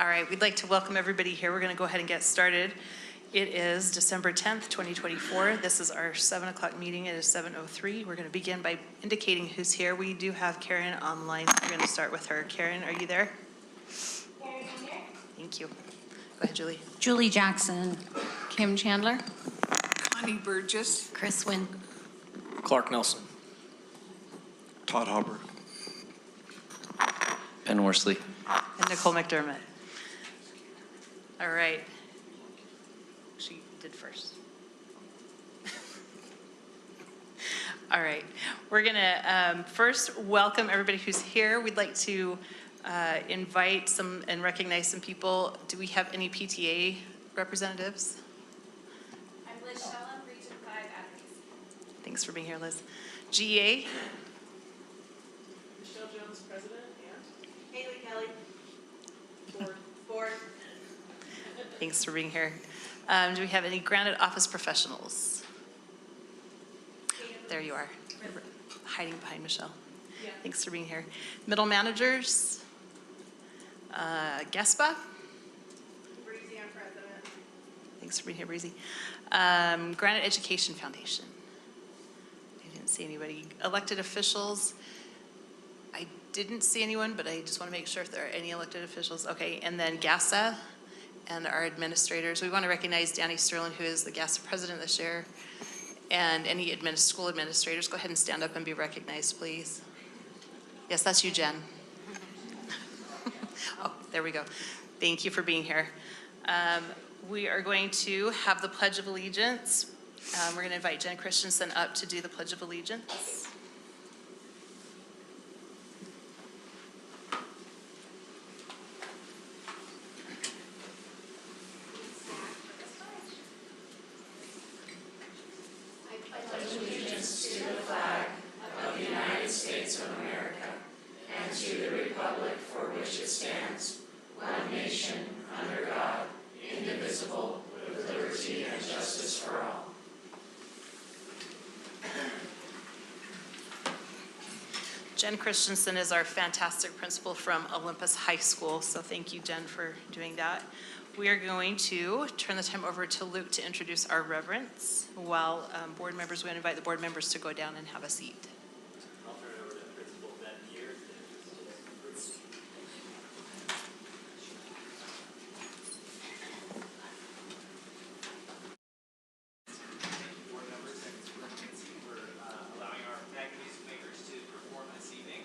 All right, we'd like to welcome everybody here. We're going to go ahead and get started. It is December 10th, 2024. This is our 7 o'clock meeting. It is 7:03. We're going to begin by indicating who's here. We do have Karen online. We're going to start with her. Karen, are you there? Karen, I'm here. Thank you. Go ahead, Julie. Julie Jackson. Kim Chandler. Connie Burgess. Chris Wynn. Clark Nelson. Todd Hopper. Ben Worsley. And Nicole McDermott. All right. She did first. All right. We're going to first welcome everybody who's here. We'd like to invite some and recognize some people. Do we have any PTA representatives? I'm Liz Shellum, Region 5 Advocacy. Thanks for being here, Liz. GEA? Michelle Jones, President, and Haley Kelly. Board. Thanks for being here. Do we have any granted office professionals? There you are, hiding behind Michelle. Yeah. Thanks for being here. Middle managers? GESPA? Breezy, I'm President. Thanks for being here, Breezy. Granite Education Foundation? I didn't see anybody. Elected officials? I didn't see anyone, but I just want to make sure if there are any elected officials. Okay, and then GASA and our administrators. We want to recognize Danny Sterling, who is the GASA president this year, and any school administrators. Go ahead and stand up and be recognized, please. Yes, that's you, Jen. Oh, there we go. Thank you for being here. We are going to have the Pledge of Allegiance. We're going to invite Jen Christensen up to do the Pledge of Allegiance. Jen Christensen is our fantastic principal from Olympus High School, so thank you, Jen, for doing that. We are going to turn the time over to Luke to introduce our reverence, while we're going to invite the board members to go down and have a seat. I'll turn it over to Principal Ben here. Board members and Superintendent for allowing our Magna Music Makers to perform this evening.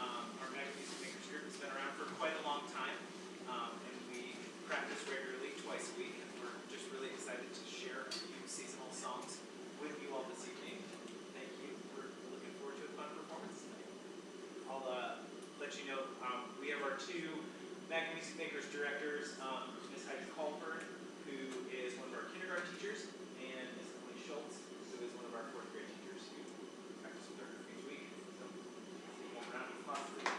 Our Magna Music Makers group has been around for quite a long time, and we practice regularly twice a week, and we're just really excited to share a few seasonal songs with you all this evening. Thank you. We're looking forward to a fun performance tonight. I'll let you know, we have our two Magna Music Makers directors, Ms. Heidi Colford, who is one of our kindergarten teachers, and Ms. Emily Schultz, who is one of our fourth grade teachers who practice with our group each week. So, one round of applause, please.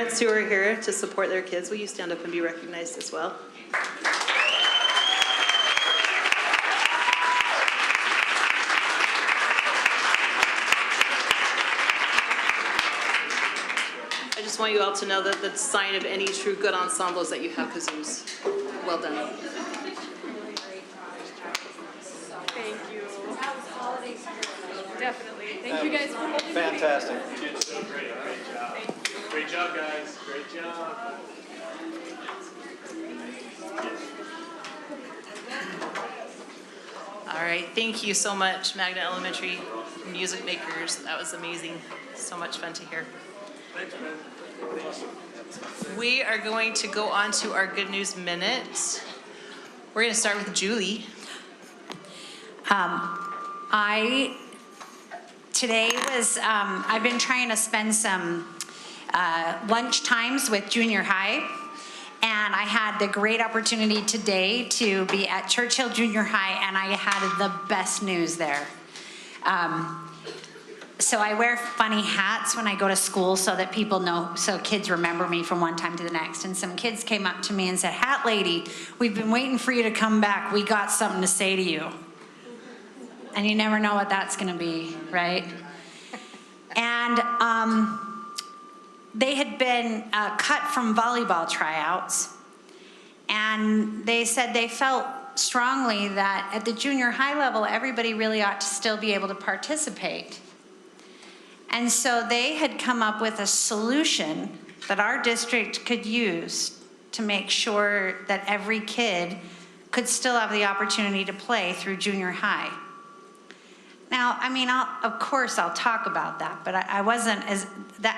parents who are here to support their kids, will you stand up and be recognized as well? I just want you all to know that the sign of any true good ensemble is that you have kazoos. Well done. Thank you. Definitely. Thank you guys for holding me. Fantastic. Kids did great. Great job. Great job, guys. Great job. All right, thank you so much, Magna Elementary music makers. That was amazing. So much fun to hear. We are going to go on to our Good News Minute. We're going to start with Julie. I've been trying to spend some lunch times with junior high, and I had the great opportunity today to be at Churchill Junior High, and I had the best news there. So I wear funny hats when I go to school so that people know, so kids remember me from one time to the next. And some kids came up to me and said, "Hat lady, we've been waiting for you to come back. We got something to say to you." And you never know what that's going to be, right? And they had been cut from volleyball tryouts. And they said they felt strongly that at the junior high level, everybody really ought to still be able to participate. And so they had come up with a solution that our district could use to make sure that every kid could still have the opportunity to play through junior high. Now, I mean, of course I'll talk about that, but I wasn't as, that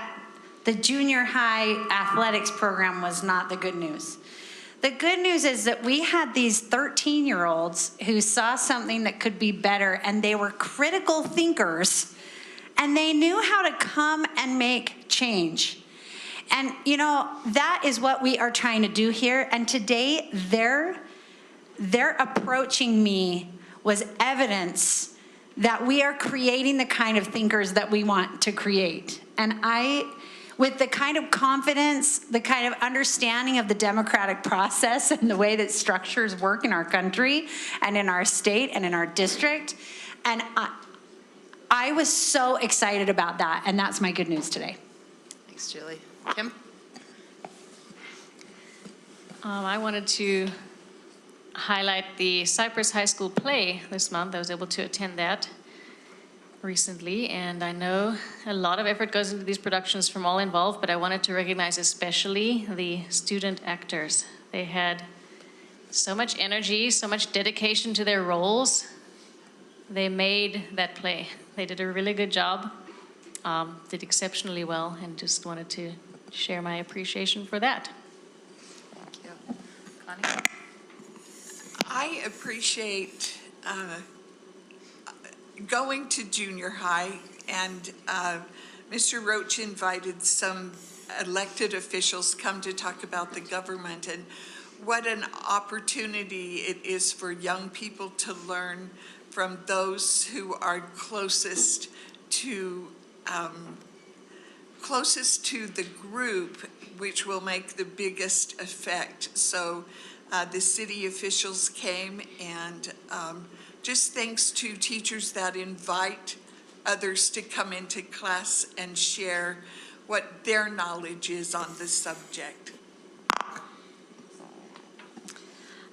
the junior high athletics program was not the good news. The good news is that we had these 13-year-olds who saw something that could be better, and they were critical thinkers, and they knew how to come and make change. And you know, that is what we are trying to do here. And today, their approaching me was evidence that we are creating the kind of thinkers that we want to create. And with the kind of confidence, the kind of understanding of the democratic process and the way that structures work in our country and in our state and in our district, and I was so excited about that, and that's my good news today. Thanks, Julie. Kim? I wanted to highlight the Cypress High School play this month. I was able to attend that recently, and I know a lot of effort goes into these productions from all involved, but I wanted to recognize especially the student actors. They had so much energy, so much dedication to their roles. They made that play. They did a really good job, did exceptionally well, and just wanted to share my appreciation for that. Thank you. Connie? I appreciate going to junior high, and Mr. Roach invited some elected officials come to talk about the government, and what an opportunity it is for young people to learn from those who are closest to the group, which will make the biggest effect. So the city officials came, and just thanks to teachers that invite others to come into class and share what their knowledge is on the subject.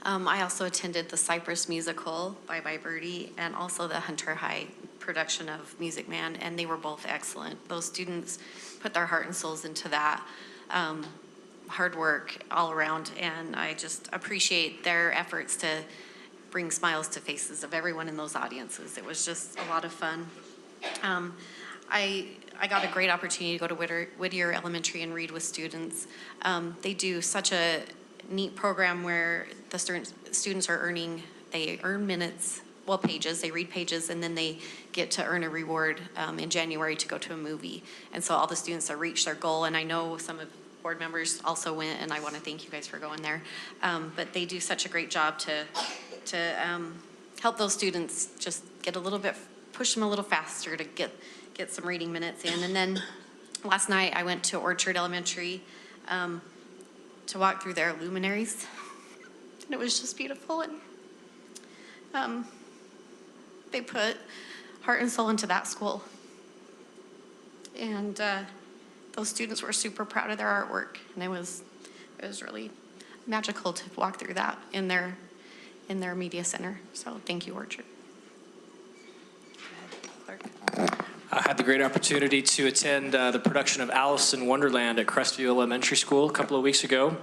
I also attended the Cypress musical by Birdie, and also the Hunter High production of Music Man, and they were both excellent. Those students put their heart and souls into that. Hard work all around, and I just appreciate their efforts to bring smiles to faces of everyone in those audiences. It was just a lot of fun. I got a great opportunity to go to Whittier Elementary and read with students. They do such a neat program where the students are they earn minutes, well, pages, they read pages, and then they get to earn a reward in January to go to a movie. And so all the students have reached their goal, and I know some of board members also went, and I want to thank you guys for going there. But they do such a great job to help those students just get a little bit, push them a little faster to get some reading minutes in. And then last night I went to Orchard Elementary. to walk through their luminaries. And it was just beautiful. And they put heart and soul into that school. And those students were super proud of their artwork. And it was really magical to walk through that in their media center. So thank you, Orchard. I had the great opportunity to attend the production of Alice in Wonderland at Crestview Elementary School a couple of weeks ago.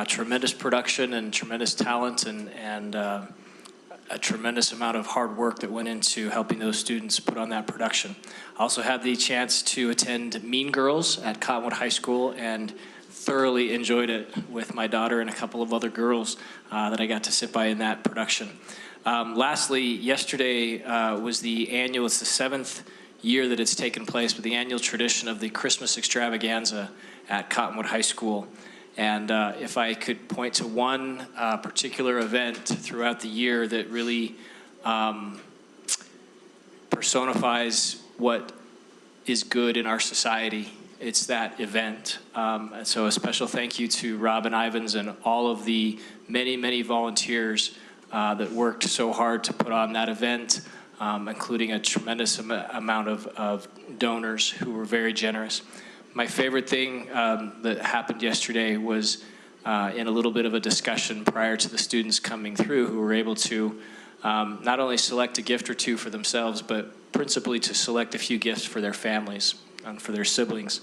Tremendous production and tremendous talent and a tremendous amount of hard work that went into helping those students put on that production. I also had the chance to attend Mean Girls at Cottonwood High School and thoroughly enjoyed it with my daughter and a couple of other girls that I got to sit by in that production. Lastly, yesterday was the annual, it's the 7th year that it's taken place, but the annual tradition of the Christmas extravaganza at Cottonwood High School. And if I could point to one particular event throughout the year that really personifies what is good in our society, it's that event. And so a special thank you to Robin Ivins and all of the many, many volunteers that worked so hard to put on that event, including a tremendous amount of donors who were very generous. My favorite thing that happened yesterday was in a little bit of a discussion prior to the students coming through, who were able to not only select a gift or two for themselves, but principally to select a few gifts for their families and for their siblings.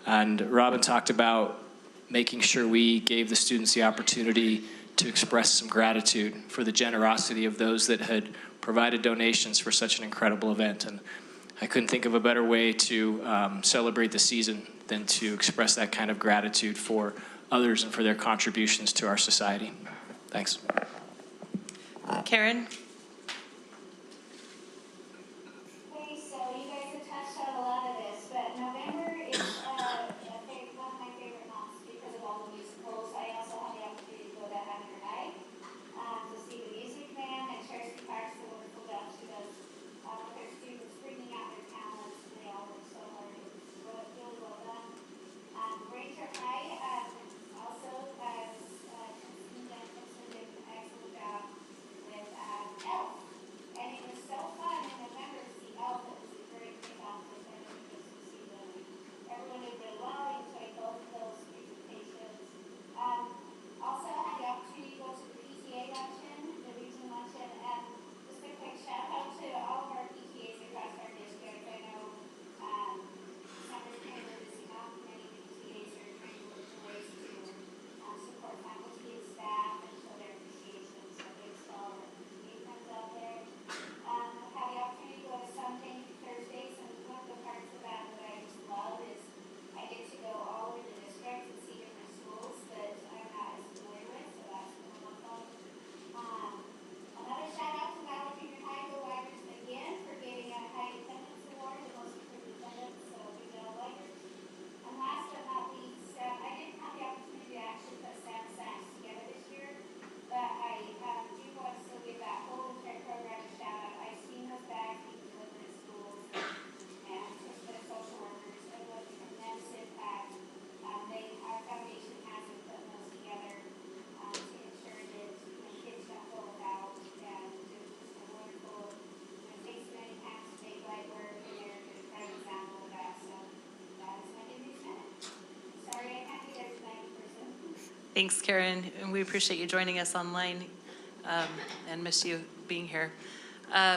And Robin talked about making sure we gave the students the opportunity to express some gratitude for the generosity of those that had provided donations for such an incredible event. And I couldn't think of a better way to celebrate the season than to express that kind of gratitude for others and for their contributions to our society. Thanks. Karen? Okay, so you guys have touched on a lot of this, but November is one of my favorite months because of all the musicals. I also had the opportunity to go to Hunter High to see the Music Man, and Chelsea Parks, the wonderful job she does with her students, bringing out their talents, and they all work so hard. It was really well done. Ranger High also has done an excellent job with Elf. And it was so fun in November to see Elf. It was a great kickoff with everyone just to see them. Everyone did really well. I enjoyed both of those presentations. Also had the opportunity to go to the PTA luncheon, the region luncheon, and just a quick shout out to all of our PTAs across our district. I know summer's kind of a busy month. Many PTAs are trying to look for ways to support faculty and staff and show their appreciation. So thanks to all of our PTA friends out there. I've had the opportunity to go to some Thank You Thursdays, and one of the parts of that I just love is I get to go all over the district and see different schools that I'm not as familiar with, so that's been a lot of fun. Another shout out to Valley Junior High Go Tigers again for getting a high attendance award, the most improved attendance, so we go Tigers. And last but not least, I didn't have the opportunity to actually put Santa Sacks together this year, but I do want to still give that whole entire program a shout out. I've seen those bags being delivered at schools, and just the social workers, it was a tremendous impact. Our foundation has been putting those together to ensure that kids don't go without, and it was just a wonderful, it takes many times to make light work, and they're a great example of that, so that is my good news minute. Sorry I can't be there tonight in person. Thanks, Karen, and we appreciate you joining us online and miss you being here.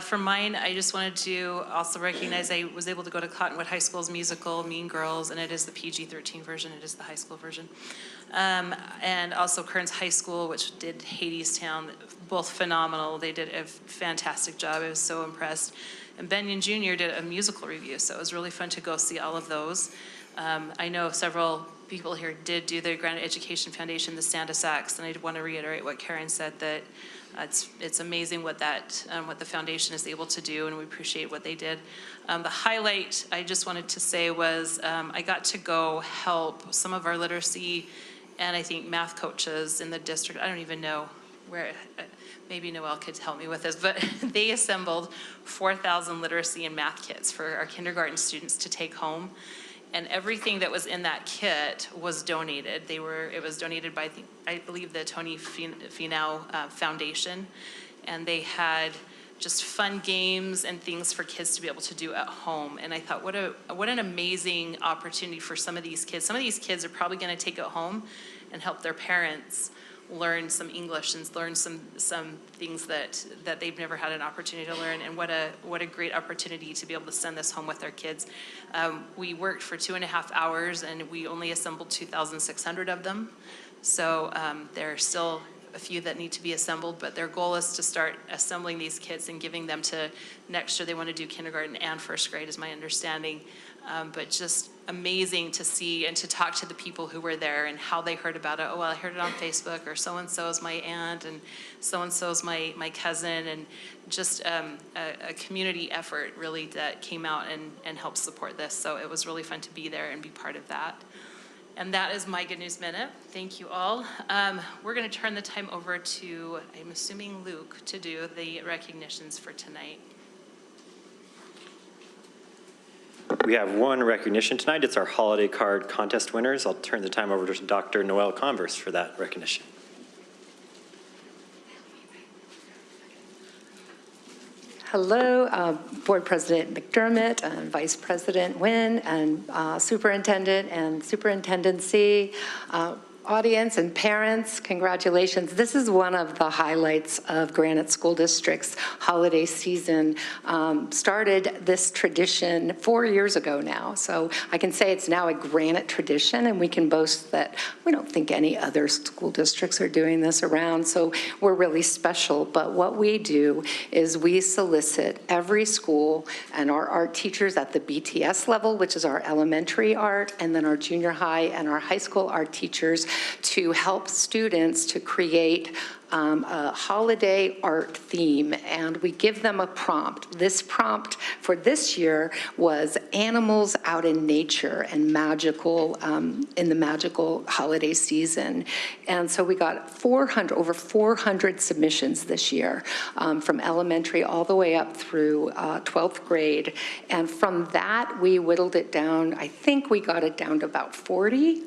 For mine, I just wanted to also recognize I was able to go to Cottonwood High School's musical, Mean Girls, and it is the PG-13 version. It is the high school version. And also Kearns High School, which did Hadestown, both phenomenal. They did a fantastic job. I was so impressed. And Benyon Jr. did a musical review, so it was really fun to go see all of those. I know several people here did do the Granite Education Foundation, the Santa Sacks, and I want to reiterate what Karen said, that it's amazing what the foundation is able to do, and we appreciate what they did. The highlight I just wanted to say was I got to go help some of our literacy and I think math coaches in the district. I don't even know where, maybe Noelle could help me with this, but they assembled 4,000 literacy and math kits for our kindergarten students to take home. And everything that was in that kit was donated. It was donated by, I believe, the Tony Finau Foundation. And they had just fun games and things for kids to be able to do at home. And I thought, what an amazing opportunity for some of these kids. Some of these kids are probably gonna take it home and help their parents learn some English and learn some things that they've never had an opportunity to learn. And what a great opportunity to be able to send this home with their kids. We worked for 2.5 hours and we only assembled 2,600 of them. So there are still a few that need to be assembled, but their goal is to start assembling these kits and giving them to next year. They want to do kindergarten and first grade is my understanding. But just amazing to see and to talk to the people who were there and how they heard about it. Oh, well, I heard it on Facebook, or so-and-so is my aunt, and so-and-so is my cousin, and just a community effort really that came out and helped support this. So it was really fun to be there and be part of that. And that is my Good News Minute. Thank you all. We're going to turn the time over to, I'm assuming, Luke, to do the recognitions for tonight. We have one recognition tonight. It's our holiday card contest winners. I'll turn the time over to Dr. Noelle Converse for that recognition. Hello, Board President McDermott, and Vice President Nguyen, and Superintendent and Superintendency, audience and parents, congratulations. This is one of the highlights of Granite School District's holiday season. Started this tradition 4 years ago now, so I can say it's now a Granite tradition, and we can boast that we don't think any other school districts are doing this around, so we're really special. But what we do is we solicit every school and our art teachers at the BTS level, which is our elementary art, and then our junior high and our high school art teachers to help students to create a holiday art theme, and we give them a prompt. This prompt for this year was animals out in nature and magical, in the magical holiday season. And so we got over 400 submissions this year, from elementary all the way up through 12th grade. And from that, we whittled it down. I think we got it down to about 40.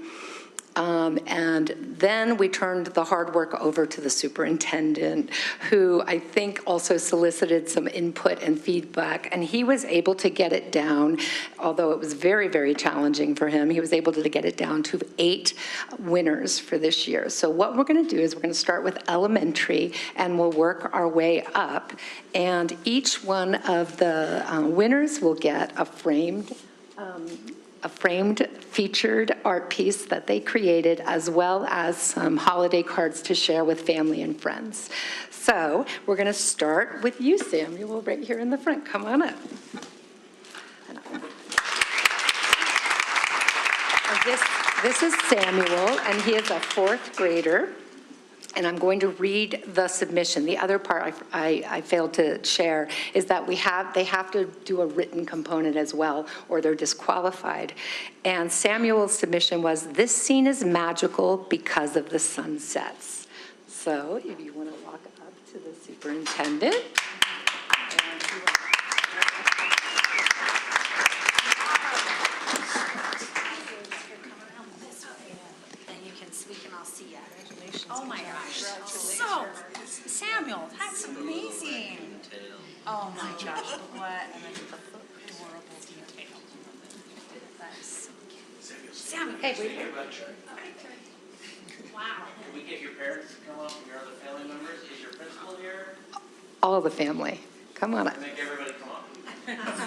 And then we turned the hard work over to the superintendent, who I think also solicited some input and feedback, and he was able to get it down, although it was very, very challenging for him. He was able to get it down to 8 winners for this year. So what we're going to do is we're going to start with elementary, and we'll work our way up, and each one of the winners will get a framed featured art piece that they created, as well as some holiday cards to share with family and friends. So we're going to start with you, Samuel, right here in the front. Come on up. This is Samuel, and he is a 4th grader. And I'm going to read the submission. The other part I failed to share is that they have to do a written component as well, or they're disqualified. And Samuel's submission was, "This scene is magical because of the sunsets." So if you want to walk up to the superintendent. Oh my gosh. So, Samuel, that's amazing. Oh my gosh, what an adorable detail. That's so cute. Samuel, hey, wait. Wow. Can we get your parents to come up and your other family members? Is your principal here? All the family. Come on up. Make everybody come up. Everyone's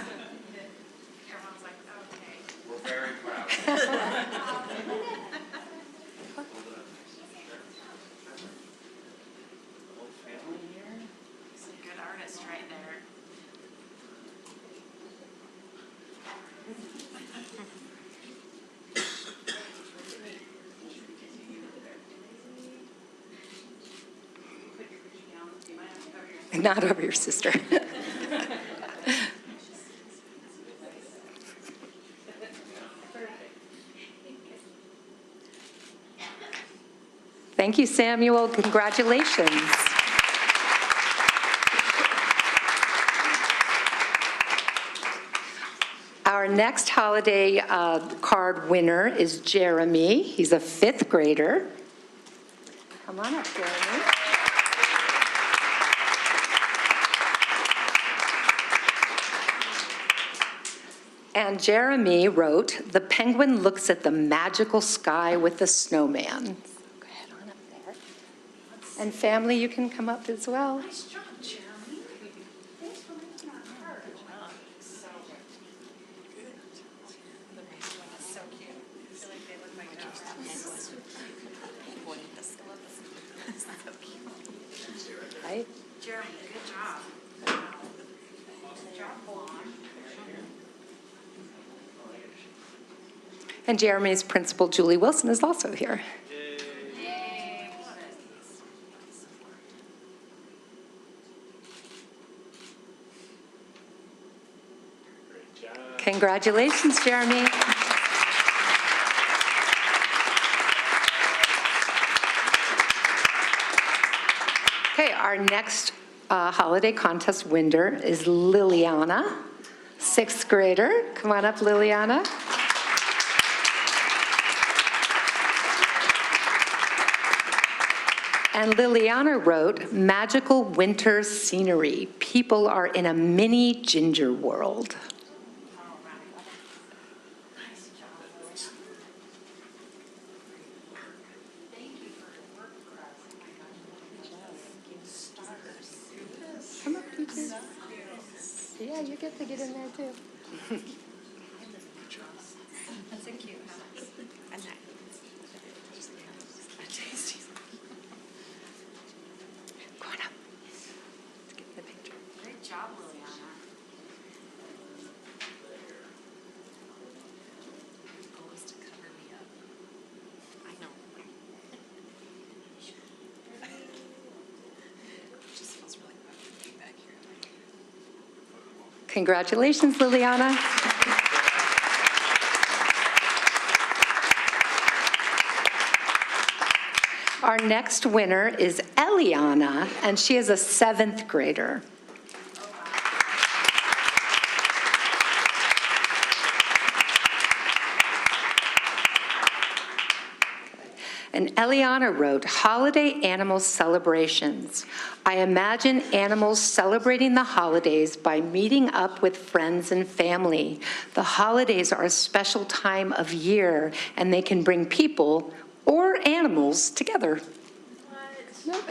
like, okay. We're very proud. Right there. Not over your sister. Thank you, Samuel. Congratulations. Our Our next holiday card winner is Jeremy. He's a 5th grader. Come on up, Jeremy. And Jeremy wrote, "The penguin looks at the magical sky with the snowman." Go ahead on up there. And family, you can come up as well. Nice job, Jeremy. Thanks for making our card. So cute. I feel like they look like Right? Jeremy, good job. Good job, Juan. And Jeremy's principal, Julie Wilson, is also here. Congratulations, Jeremy. Okay, our next holiday contest winner is Liliana, 6th grader. Come on up, Liliana. And Liliana wrote, "Magical winter scenery. People are in a mini ginger world." Come up, you too. Yeah, you get to get in there too. That's a cute house. And that. Go on up. Let's get in the picture. Great job, Liliana. Always to cover me up. I know. It just feels really good being back here. Congratulations, Liliana. Our next winner is Eliana, and she is a 7th grader. And Eliana wrote, "Holiday animal celebrations. I imagine animals celebrating the holidays by meeting up with friends and family. The holidays are a special time of year, and they can bring people or animals together." Nope.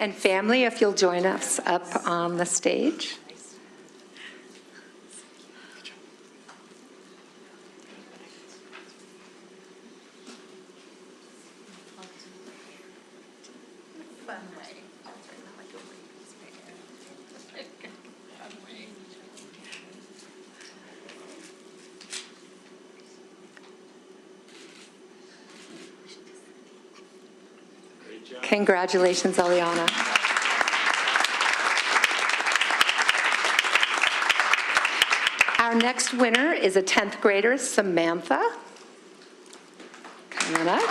And family, if you'll join us up on the stage. Congratulations, Eliana. Our next winner is a 10th grader, Samantha. Come on up.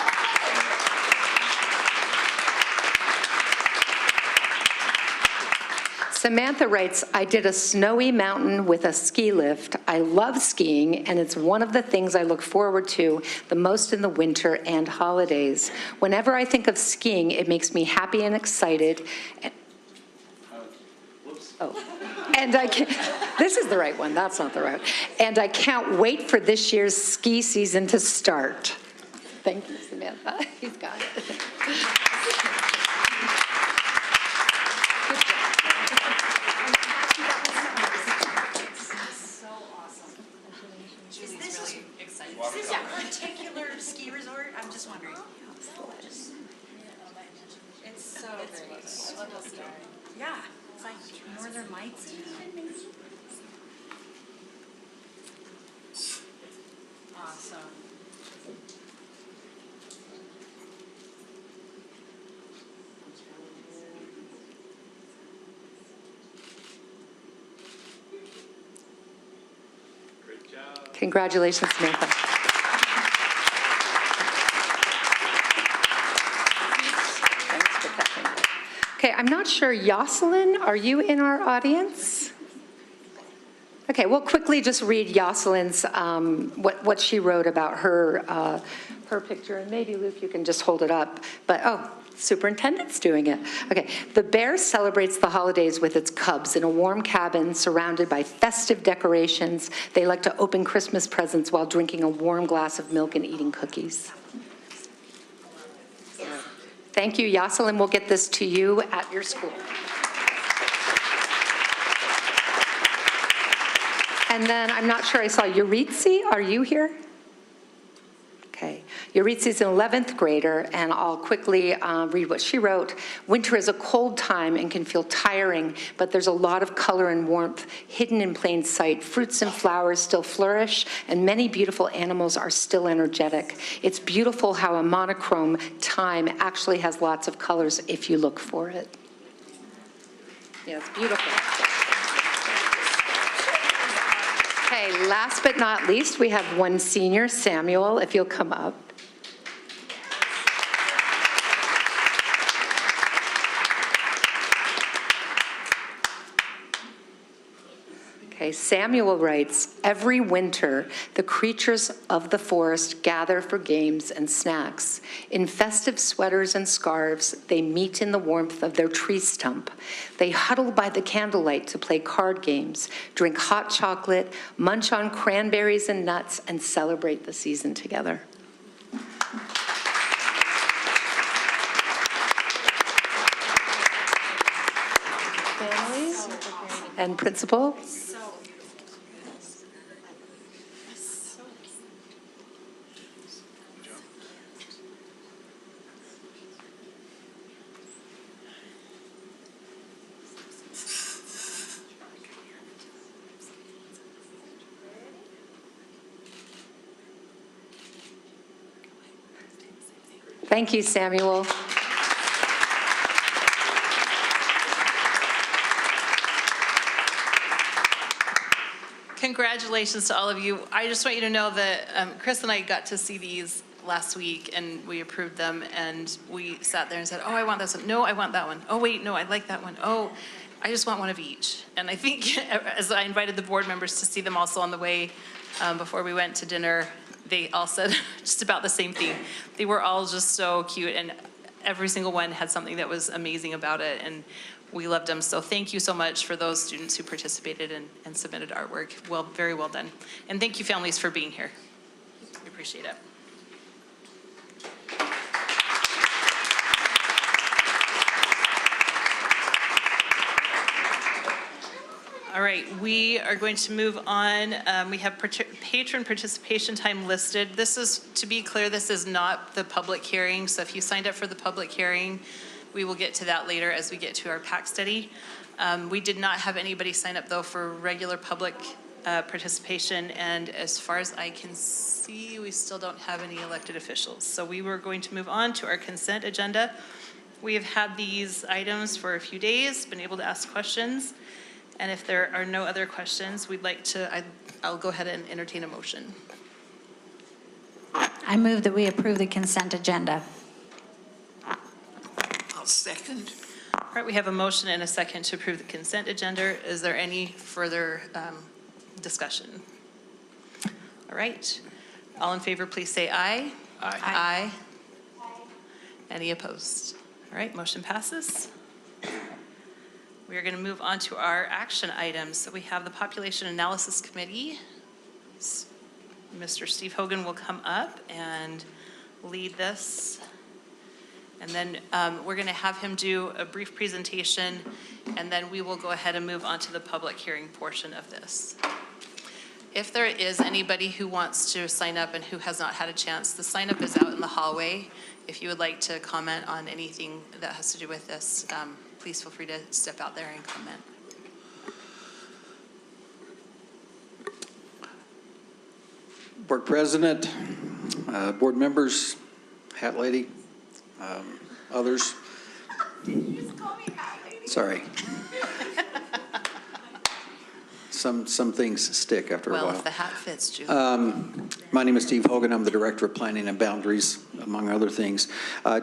Samantha writes, "I did a snowy mountain with a ski lift. I love skiing, and it's one of the things I look forward to the most in the winter and holidays. Whenever I think of skiing, it makes me happy and excited." Oh, and I can't, this is the right one, that's not the right one. "And I can't wait for this year's ski season to start." Thank you, Samantha. He's got it. Is this a particular ski resort? I'm just wondering. It's so great. Yeah, it's like Northern Lights. Awesome. Congratulations, Samantha. Okay, I'm not sure, Jocelyn, are you in our audience? Okay, we'll quickly just read Jocelyn's, what she wrote about her picture, and maybe Luke, you can just hold it up. But, oh, superintendent's doing it. Okay, the bear celebrates the holidays with its cubs in a warm cabin surrounded by festive decorations. They like to open Christmas presents while drinking a warm glass of milk and eating cookies. Thank you, Jocelyn. We'll get this to you at your school. And then I'm not sure I saw Euritzi. Are you here? Okay. Euritzi's an 11th grader, and I'll quickly read what she wrote. Winter is a cold time and can feel tiring, but there's a lot of color and warmth hidden in plain sight. Fruits and flowers still flourish, and many beautiful animals are still energetic. It's beautiful how a monochrome time actually has lots of colors if you look for it. Yeah, it's beautiful. Okay, last but not least, we have one senior, Samuel, if you'll come up. Okay, Samuel writes, every winter, the creatures of the forest gather for games and snacks. In festive sweaters and scarves, they meet in the warmth of their tree stump. They huddle by the candlelight to play card games, drink hot chocolate, munch on cranberries and nuts, and celebrate the season together. Families and principal. Thank you, Samuel. Congratulations to all of you. I just want you to know that Chris and I got to see these last week, and we approved them, and we sat there and said, oh, I want this one. No, I want that one. Oh, wait, no, I like that one. Oh, I just want one of each. And I think as I invited the board members to see them also on the way before we went to dinner, they all said just about the same thing. They were all just so cute, and every single one had something that was amazing about it, and we loved them. So thank you so much for those students who participated and submitted artwork. Well, very well done. And thank you, families, for being here. We appreciate it. All right, we are going to move on. We have patron participation time listed. This is, to be clear, this is not the public hearing. So if you signed up for the public hearing, we will get to that later as we get to our PAC study. We did not have anybody sign up, though, for regular public participation. And as far as I can see, we still don't have any elected officials. So we were going to move on to our consent agenda. We have had these items for a few days, been able to ask questions. And if there are no other questions, we'd like to, I'll go ahead and entertain a motion. I move that we approve the consent agenda. I'll second. All right, we have a motion and a second to approve the consent agenda. Is there any further discussion? All right, all in favor, please say aye. Aye. Aye. Any opposed? All right, motion passes. We are going to move on to our action items. So we have the Population Analysis Committee. Mr. Steve Hogan will come up and lead this. And then we're going to have him do a brief presentation, and then we will go ahead and move on to the public hearing portion of this. If there is anybody who wants to sign up and who has not had a chance, the sign up is out in the hallway. If you would like to comment on anything that has to do with this, please feel free to step out there and comment. Board President, board members, Hat Lady, others. Did you just call me Hat Lady? Sorry. some things stick after a while. Well, if the hat fits, Julie. My name is Steve Hogan. I'm the Director of Planning and Boundaries, among other things.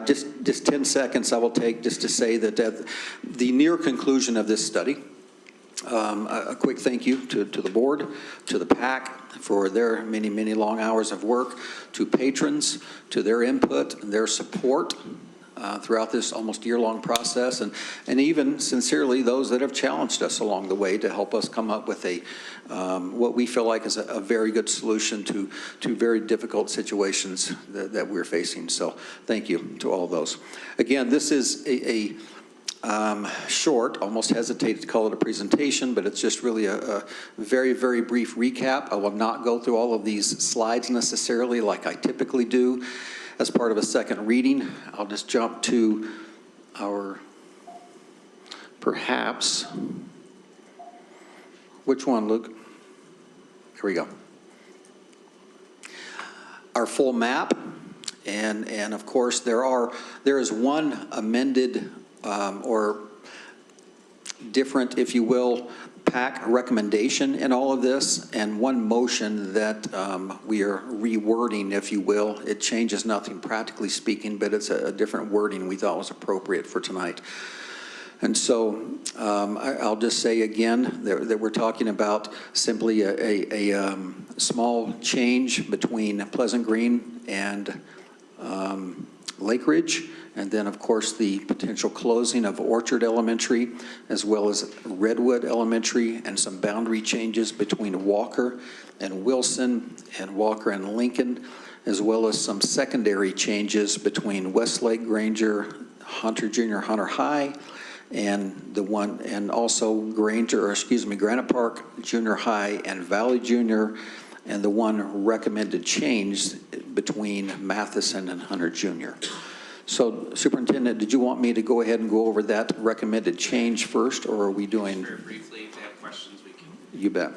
Just 10 seconds I will take just to say that at the near conclusion of this study, a quick thank you to the board, to the PAC for their many, many long hours of work, to patrons, to their input and their support throughout this almost year-long process, and even sincerely those that have challenged us along the way to help us come up with a what we feel like is a very good solution to very difficult situations that we're facing. So thank you to all of those. Again, this is a short, almost hesitate to call it a presentation, but it's just really a very, very brief recap. I will not go through all of these slides necessarily like I typically do as part of a second reading. I'll just jump to our, perhaps, which one, Luke? Here we go. Our full map, and of course there is one amended or different, if you will, PAC recommendation in all of this, and one motion that we are rewording, if you will. It changes nothing practically speaking, but it's a different wording we thought was appropriate for tonight. And so I'll just say again that we're talking about simply a small change between Pleasant Green and Lake Ridge, and then of course the potential closing of Orchard Elementary as well as Redwood Elementary, and some boundary changes between Walker and Wilson and Walker and Lincoln, as well as some secondary changes between Westlake Granger, Hunter Junior Hunter High, and also Granite Park Junior High and Valley Junior, and the one recommended change between Matheson and Hunter Junior. So, Superintendent, did you want me to go ahead and go over that recommended change first, or are we doing? Very briefly, if they have questions, we can. You bet.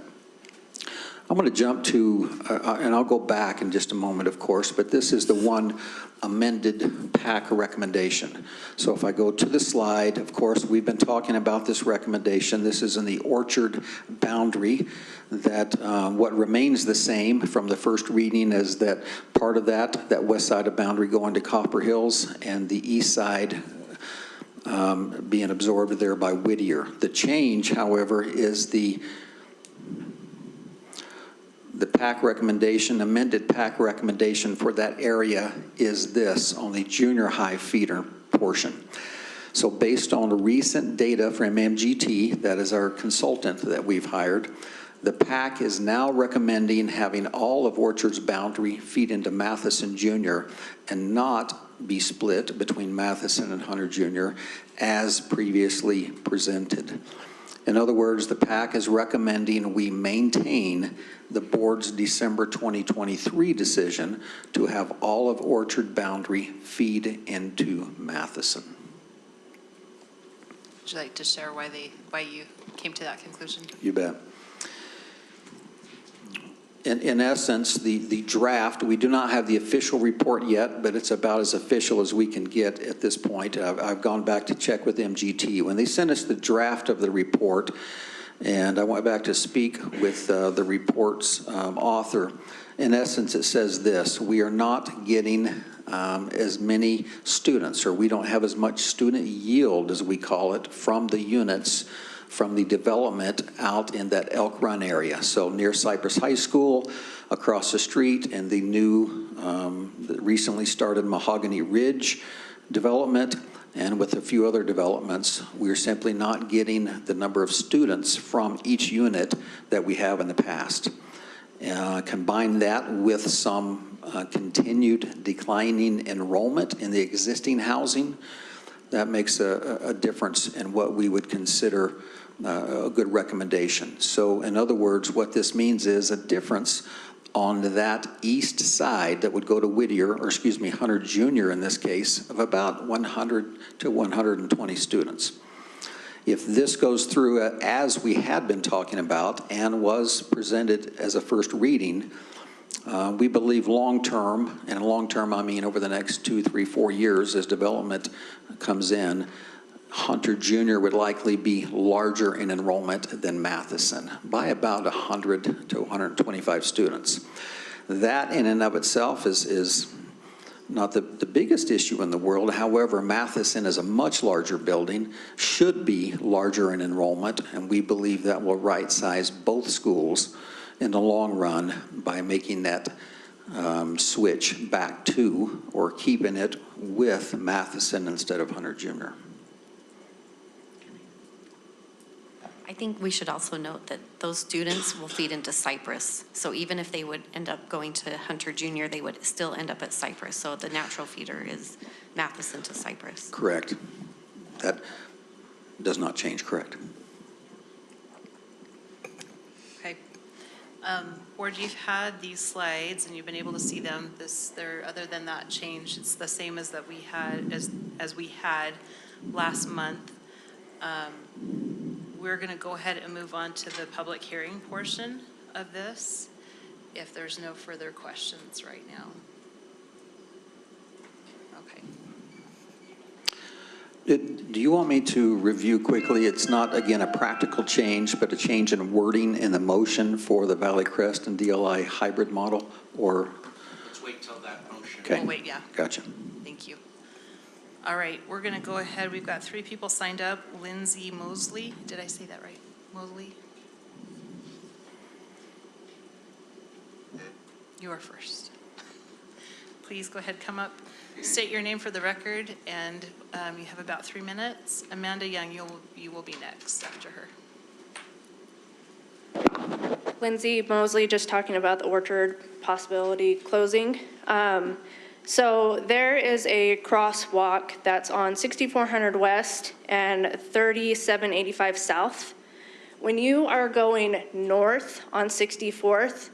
I'm going to jump to, and I'll go back in just a moment, of course, but this is the one amended PAC recommendation. So if I go to the slide, of course, we've been talking about this recommendation. This is in the Orchard boundary, that what remains the same from the first reading is that part of that west side of boundary going to Copper Hills, and the east side being absorbed there by Whittier. The change, however, is the PAC recommendation, amended PAC recommendation for that area is this on the junior high feeder portion. So based on recent data from MGT, that is our consultant that we've hired, the PAC is now recommending having all of Orchard's boundary feed into Matheson Junior and not be split between Matheson and Hunter Junior as previously presented. In other words, the PAC is recommending we maintain the board's December 2023 decision to have all of Orchard boundary feed into Matheson. Would you like to share why you came to that conclusion? You bet. In essence, the draft, we do not have the official report yet, but it's about as official as we can get at this point. I've gone back to check with MGT. When they sent us the draft of the report, and I went back to speak with the report's author, in essence it says this: we are not getting as many students, or we don't have as much student yield, as we call it, from the units from the development out in that Elk Run area. So near Cypress High School, across the street, and the new, the recently started Mahogany Ridge development, and with a few other developments, we're simply not getting the number of students from each unit that we have in the past. Combine that with some continued declining enrollment in the existing housing, that makes a difference in what we would consider a good recommendation. So in other words, what this means is a difference on that east side that would go to Whittier, or excuse me, Hunter Junior in this case, of about 100 to 120 students. If this goes through as we had been talking about and was presented as a first reading, we believe long-term, and long-term I mean over the next 2, 3, 4 years as development comes in, Hunter Junior would likely be larger in enrollment than Matheson by about 100 to 125 students. That in and of itself is not the biggest issue in the world. However, Matheson is a much larger building, should be larger in enrollment, and we believe that will right-size both schools in the long run by making that switch back to or keeping it with Matheson instead of Hunter Junior. I think we should also note that those students will feed into Cypress. So even if they would end up going to Hunter Junior, they would still end up at Cypress. So the natural feeder is Matheson to Cypress. Correct. That does not change, correct. Okay. Board, you've had these slides and you've been able to see them. Other than that change, it's the same as that we had as we had last month. We're going to go ahead and move on to the public hearing portion of this, if there's no further questions right now. Okay. Do you want me to review quickly? It's not, again, a practical change, but a change in wording in the motion for the Valley Crest and DLI hybrid model, or? Let's wait till that motion. Okay. We'll wait, yeah. Gotcha. Thank you. All right, we're going to go ahead. We've got 3 people signed up. Lindsay Mosley. Did I say that right? Mosley? You are first. Please go ahead, come up, state your name for the record, and you have about 3 minutes. Amanda Young, you will be next after her. Lindsay Mosley, just talking about the Orchard possibility closing. So there is a crosswalk that's on 6400 West and 3785 South. When you are going north on 64th,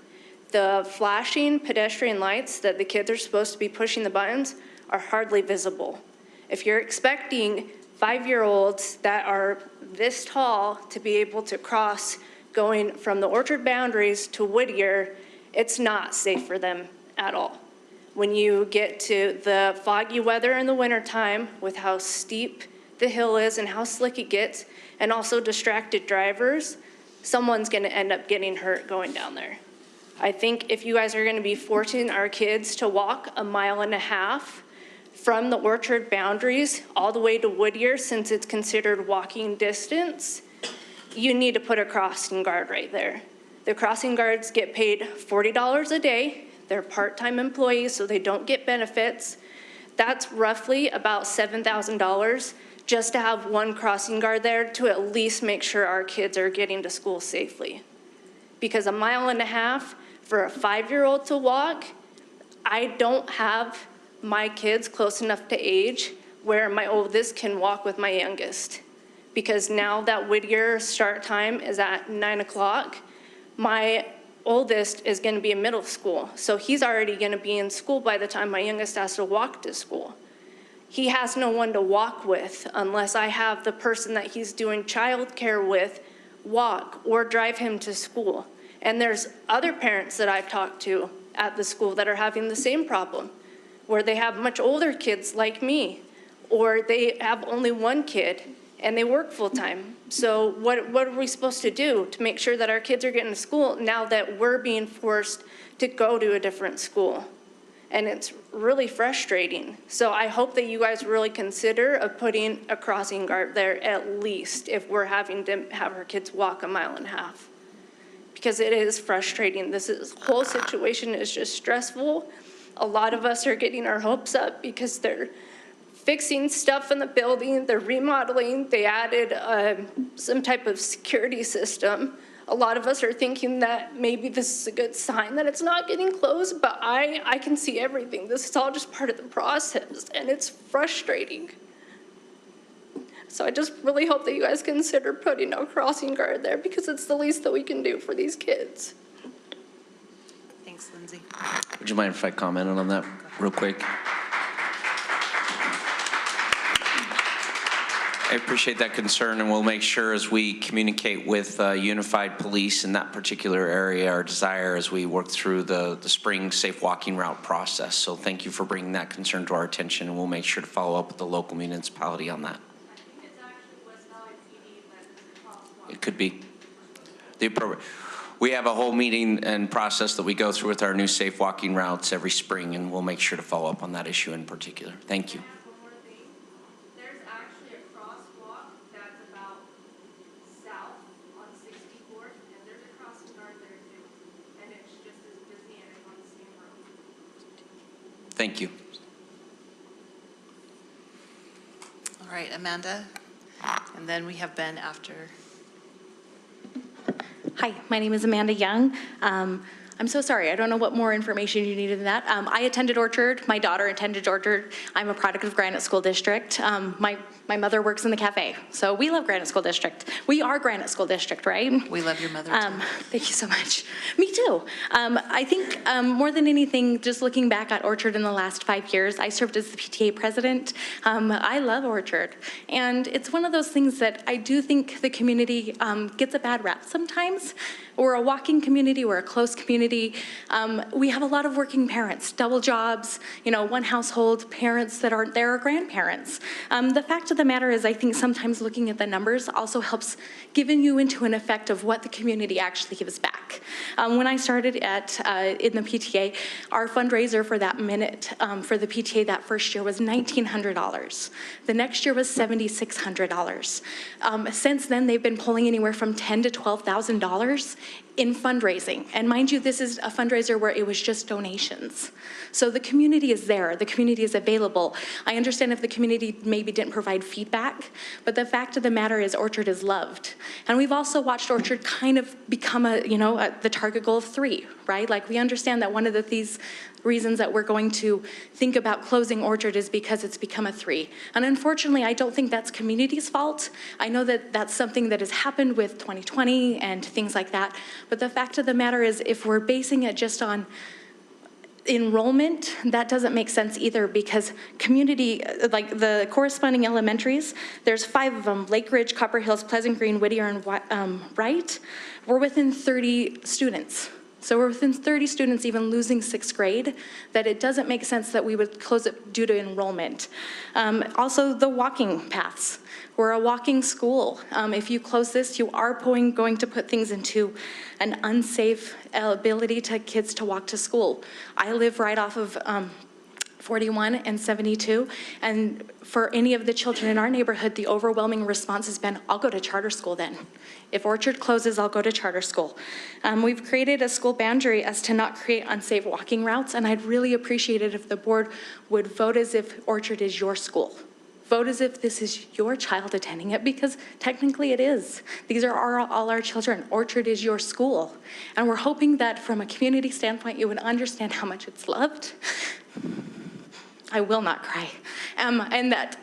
the flashing pedestrian lights that the kids are supposed to be pushing the buttons are hardly visible. If you're expecting 5-year-olds that are this tall to be able to cross going from the Orchard boundaries to Whittier, it's not safe for them at all. When you get to the foggy weather in the wintertime with how steep the hill is and how slick it gets, and also distracted drivers, someone's gonna end up getting hurt going down there. I think if you guys are gonna be forcing our kids to walk 1.5 miles from the Orchard boundaries all the way to Whittier, since it's considered walking distance, you need to put a crossing guard right there. The crossing guards get paid $40 a day. They're part-time employees, so they don't get benefits. That's roughly about $7,000 just to have one crossing guard there to at least make sure our kids are getting to school safely. Because 1.5 miles for a 5-year-old to walk, I don't have my kids close enough to age where my oldest can walk with my youngest. Because now that Whittier start time is at 9 o'clock, my oldest is going to be in middle school. So he's already going to be in school by the time my youngest has to walk to school. He has no one to walk with unless I have the person that he's doing childcare with walk or drive him to school. And there's other parents that I've talked to at the school that are having the same problem, where they have much older kids like me, or they have only one kid and they work full-time. So what are we supposed to do to make sure that our kids are getting to school now that we're being forced to go to a different school? And it's really frustrating. So I hope that you guys really consider of putting a crossing guard there at least if we're having to have our kids walk 1.5 miles. Because it is frustrating. This whole situation is just stressful. A lot of us are getting our hopes up because they're fixing stuff in the building, they're remodeling, they added some type of security system. A lot of us are thinking that maybe this is a good sign that it's not getting closed, but I can see everything. This is all just part of the process, and it's frustrating. So I just really hope that you guys consider putting a crossing guard there because it's the least that we can do for these kids. Thanks, Lindsay. Would you mind if I commented on that real quick? I appreciate that concern, and we'll make sure as we communicate with Unified Police in that particular area, our desire as we work through the spring safe walking route process. So thank you for bringing that concern to our attention, and we'll make sure to follow up with the local municipality on that. it could be the appropriate. We have a whole meeting and process that we go through with our new safe walking routes every spring, and we'll make sure to follow up on that issue in particular. Thank you. There's actually a crosswalk that's about south on 64th, and there's a crossing guard there too. And it's just as busy and it's on the same road. Thank you. All right, Amanda, and then we have Ben after. Hi, my name is Amanda Young. I'm so sorry, I don't know what more information you needed than that. I attended Orchard, my daughter attended Orchard. I'm a product of Granite School District. My mother works in the cafe, so we love Granite School District. We are Granite School District, right? We love your mother too. Thank you so much. Me too. I think more than anything, just looking back at Orchard in the last 5 years, I served as the PTA president. I love Orchard, and it's one of those things that I do think the community gets a bad rap sometimes. We're a walking community, we're a close community. We have a lot of working parents, double jobs, one household, parents that aren't there, or grandparents. The fact of the matter is, I think sometimes looking at the numbers also helps giving you into an effect of what the community actually gives back. When I started in the PTA, our fundraiser for that minute for the PTA that first year was $1,900. The next year was $7,600. Since then, they've been pulling anywhere from $10,000 to $12,000 in fundraising. And mind you, this is a fundraiser where it was just donations. So the community is there, the community is available. I understand if the community maybe didn't provide feedback, but the fact of the matter is Orchard is loved. And we've also watched Orchard kind of become the target goal of 3, right? Like, we understand that one of these reasons that we're going to think about closing Orchard is because it's become a 3. And unfortunately, I don't think that's community's fault. I know that that's something that has happened with 2020 and things like that. But the fact of the matter is, if we're basing it just on enrollment, that doesn't make sense either, because community, like the corresponding elementaries, there's 5 of them, Lake Ridge, Copper Hills, Pleasant Green, Whittier, and Wright. We're within 30 students. So we're within 30 students even losing 6th grade, that it doesn't make sense that we would close it due to enrollment. Also, the walking paths. We're a walking school. If you close this, you are going to put things into an unsafe ability to kids to walk to school. I live right off of 41 and 72, and for any of the children in our neighborhood, the overwhelming response has been, I'll go to charter school then. If Orchard closes, I'll go to charter school. We've created a school boundary as to not create unsafe walking routes, and I'd really appreciate it if the board would vote as if Orchard is your school. Vote as if this is your child attending it, because technically it is. These are all our children. Orchard is your school. And we're hoping that from a community standpoint, you would understand how much it's loved. I will not cry. And that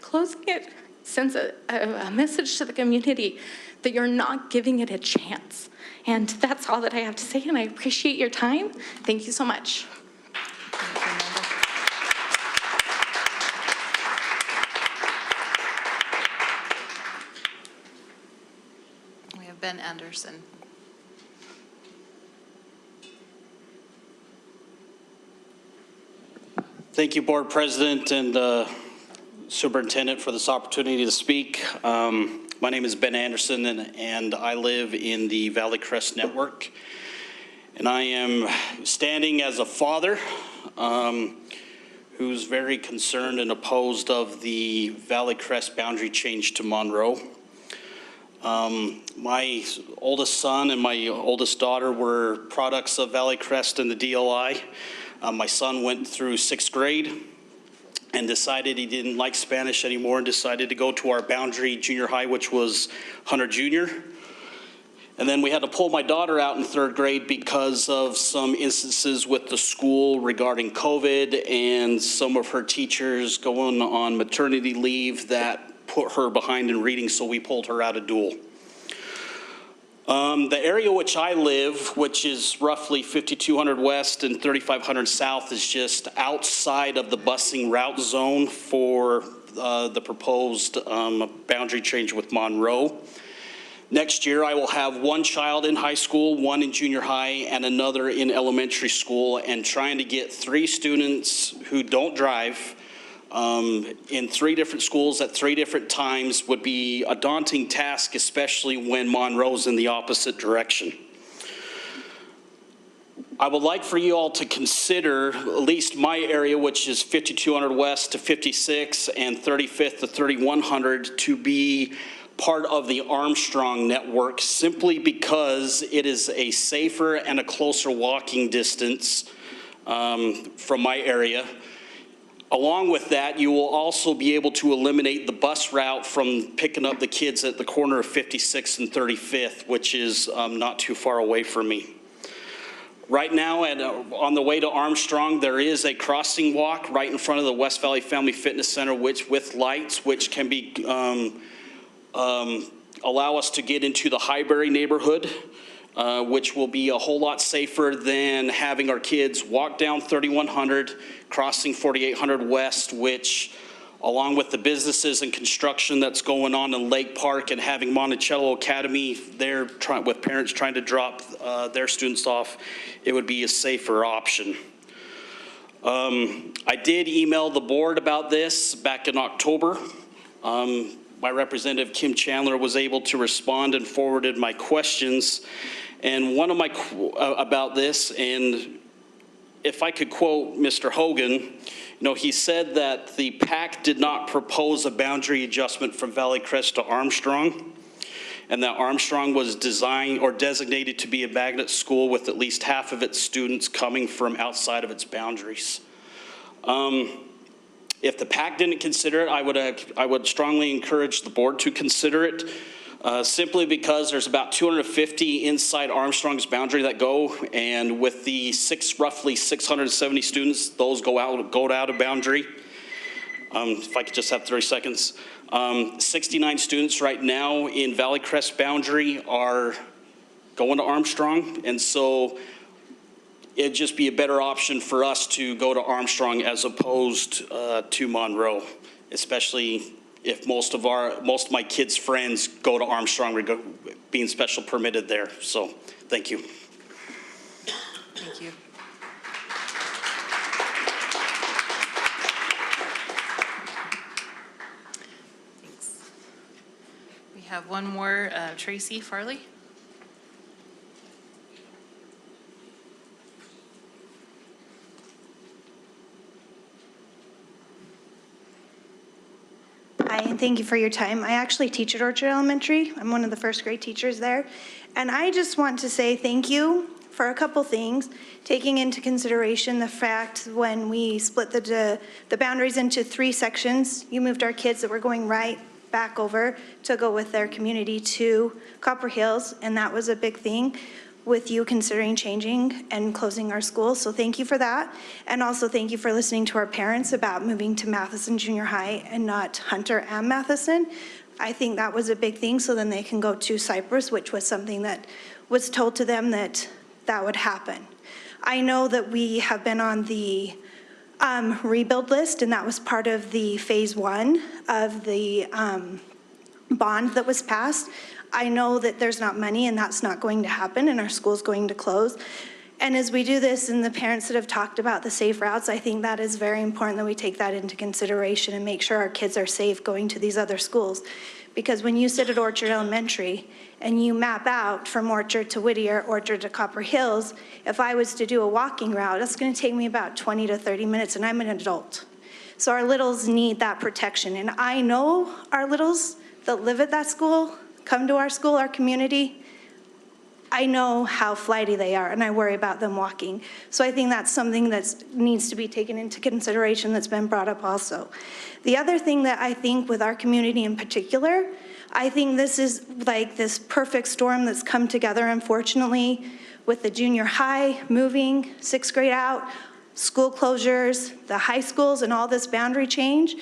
closing it sends a message to the community that you're not giving it a chance. And that's all that I have to say, and I appreciate your time. Thank you so much. We have Ben Anderson. Thank you, Board President and Superintendent, for this opportunity to speak. My name is Ben Anderson, and I live in the Valley Crest Network. And I am standing as a father who's very concerned and opposed of the Valley Crest boundary change to Monroe. My oldest son and my oldest daughter were products of Valley Crest and the DLI. My son went through 6th grade and decided he didn't like Spanish anymore and decided to go to our boundary junior high, which was Hunter Junior. And then we had to pull my daughter out in 3rd grade because of some instances with the school regarding COVID and some of her teachers going on maternity leave that put her behind in reading, so we pulled her out of dual. The area which I live, which is roughly 5,200 west and 3,500 south, is just outside of the busing route zone for the proposed boundary change with Monroe. Next year, I will have 1 child in high school, 1 in junior high, and another in elementary school, and trying to get 3 students who don't drive in 3 different schools at 3 different times would be a daunting task, especially when Monroe's in the opposite direction. I would like for you all to consider at least my area, which is 5200 West to 56 and 35th to 3100, to be part of the Armstrong network, simply because it is a safer and a closer walking distance from my area. Along with that, you will also be able to eliminate the bus route from picking up the kids at the corner of 56th and 35th, which is not too far away from me. Right now, on the way to Armstrong, there is a crossing walk right in front of the West Valley Family Fitness Center, which with lights, which can be allow us to get into the Highbury neighborhood, which will be a whole lot safer than having our kids walk down 3100, crossing 4800 West, which, along with the businesses and construction that's going on in Lake Park and having Monticello Academy there with parents trying to drop their students off, it would be a safer option. I did email the board about this back in October. My representative, Kim Chandler, was able to respond and forwarded my questions. And one of my, about this, and if I could quote Mr. Hogan, he said that the PAC did not propose a boundary adjustment from Valley Crest to Armstrong, and that Armstrong was designed or designated to be a magnet school with at least half of its students coming from outside of its boundaries. If the PAC didn't consider it, I would strongly encourage the board to consider it, simply because there's about 250 inside Armstrong's boundary that go, and with the roughly 670 students, those go out of boundary. If I could just have 30 seconds. 69 students right now in Valley Crest boundary are going to Armstrong, and so it'd just be a better option for us to go to Armstrong as opposed to Monroe, especially if most of my kids' friends go to Armstrong, being special permitted there. So, thank you. Thank you. Thanks. We have one more, Tracy Farley. Hi, and thank you for your time. I actually teach at Orchard Elementary. I'm one of the first grade teachers there. And I just want to say thank you for a couple things, taking into consideration the fact when we split the boundaries into 3 sections, you moved our kids that were going right back over to go with their community to Copper Hills, and that was a big thing with you considering changing and closing our schools. So thank you for that. And also thank you for listening to our parents about moving to Matheson Junior High and not Hunter and Matheson. I think that was a big thing, so then they can go to Cypress, which was something that was told to them that would happen. I know that we have been on the rebuild list, and that was part of the phase 1 of the bond that was passed. I know that there's not money, and that's not going to happen, and our school's going to close. And as we do this, and the parents that have talked about the safe routes, I think that is very important that we take that into consideration and make sure our kids are safe going to these other schools. Because when you sit at Orchard Elementary and you map out from Orchard to Whittier, Orchard to Copper Hills, if I was to do a walking route, that's going to take me about 20 to 30 minutes, and I'm an adult. So our littles need that protection. And I know our littles that live at that school, come to our school, our community, I know how flighty they are, and I worry about them walking. So I think that's something that needs to be taken into consideration that's been brought up also. The other thing that I think with our community in particular, I think this is like this perfect storm that's come together, unfortunately, with the junior high moving 6th grade out, school closures, the high schools, and all this boundary change.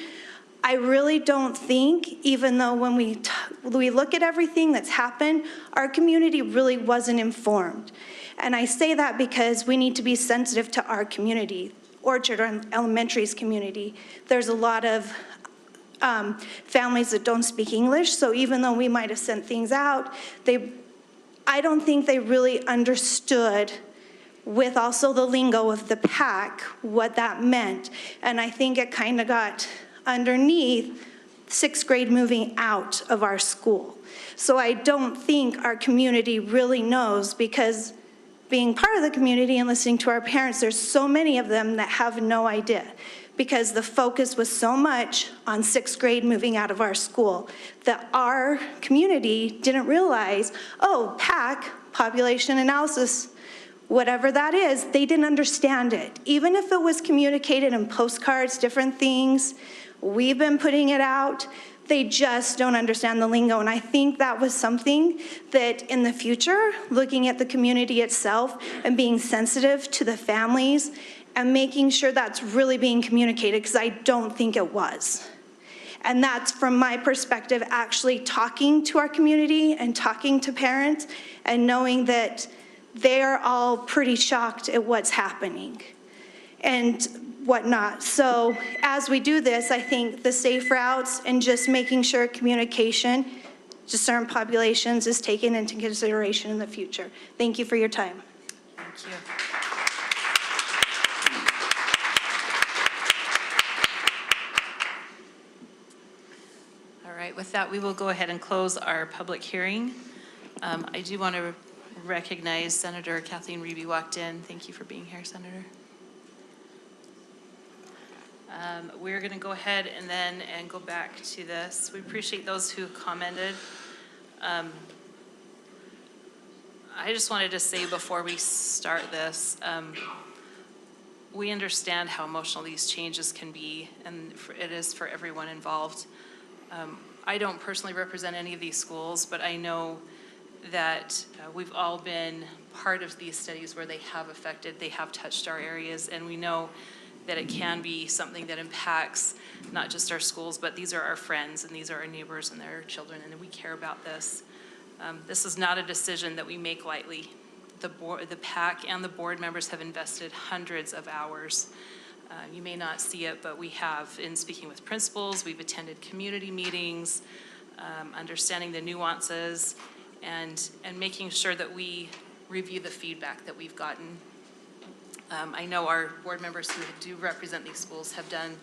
I really don't think, even though when we look at everything that's happened, our community really wasn't informed. And I say that because we need to be sensitive to our community, Orchard Elementary's community. There's a lot of families that don't speak English, so even though we might have sent things out, I don't think they really understood with also the lingo of the PAC, what that meant. And I think it kind of got underneath sixth grade moving out of our school. So I don't think our community really knows, because being part of the community and listening to our parents, there's so many of them that have no idea, because the focus was so much on sixth grade moving out of our school that our community didn't realize, oh, PAC, population analysis, whatever that is, they didn't understand it. Even if it was communicated in postcards, different things, we've been putting it out, they just don't understand the lingo. And I think that was something that in the future, looking at the community itself and being sensitive to the families and making sure that's really being communicated, because I don't think it was. And that's from my perspective, actually talking to our community and talking to parents and knowing that they're all pretty shocked at what's happening and whatnot. So as we do this, I think the safe routes and just making sure communication to certain populations is taken into consideration in the future. Thank you for your time. Thank you. All right, with that, we will go ahead and close our public hearing. I do want to recognize Senator Kathleen Reeby walked in. Thank you for being here, Senator. We're going to go ahead and go back to this. We appreciate those who commented. I just wanted to say before we start this, we understand how emotional these changes can be, and it is for everyone involved. I don't personally represent any of these schools, but I know that we've all been part of these studies where they have touched our areas, and we know that it can be something that impacts not just our schools, but these are our friends, and these are our neighbors and their children, and we care about this. This is not a decision that we make lightly. The PAC and the board members have invested hundreds of hours. You may not see it, but we have, in speaking with principals, we've attended community meetings, understanding the nuances, and making sure that we review the feedback that we've gotten. I know our board members who do represent these schools have done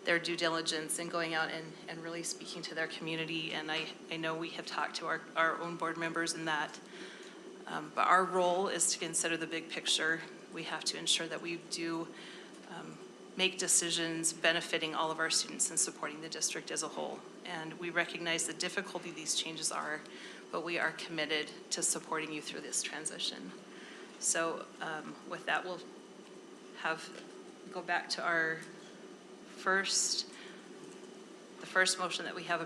their due diligence in going out and really speaking to their community, and I know we have talked to our own board members in that. But our role is to consider the big picture. We have to ensure that we do make decisions benefiting all of our students and supporting the district as a whole. And we recognize the difficulty these changes are, but we are committed to supporting you through this transition. So with that, we'll go back to our the first motion that we have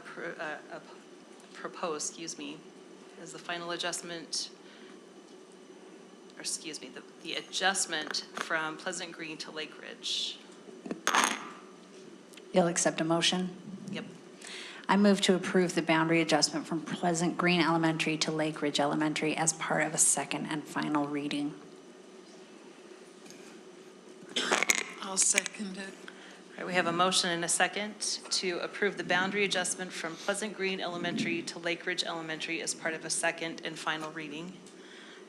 proposed, is the final adjustment, or excuse me, the adjustment from Pleasant Green to Lake Ridge. You'll accept a motion? Yep. I move to approve the boundary adjustment from Pleasant Green Elementary to Lake Ridge Elementary as part of a second and final reading. I'll second it. All right, we have a motion and a second to approve the boundary adjustment from Pleasant Green Elementary to Lake Ridge Elementary as part of a second and final reading.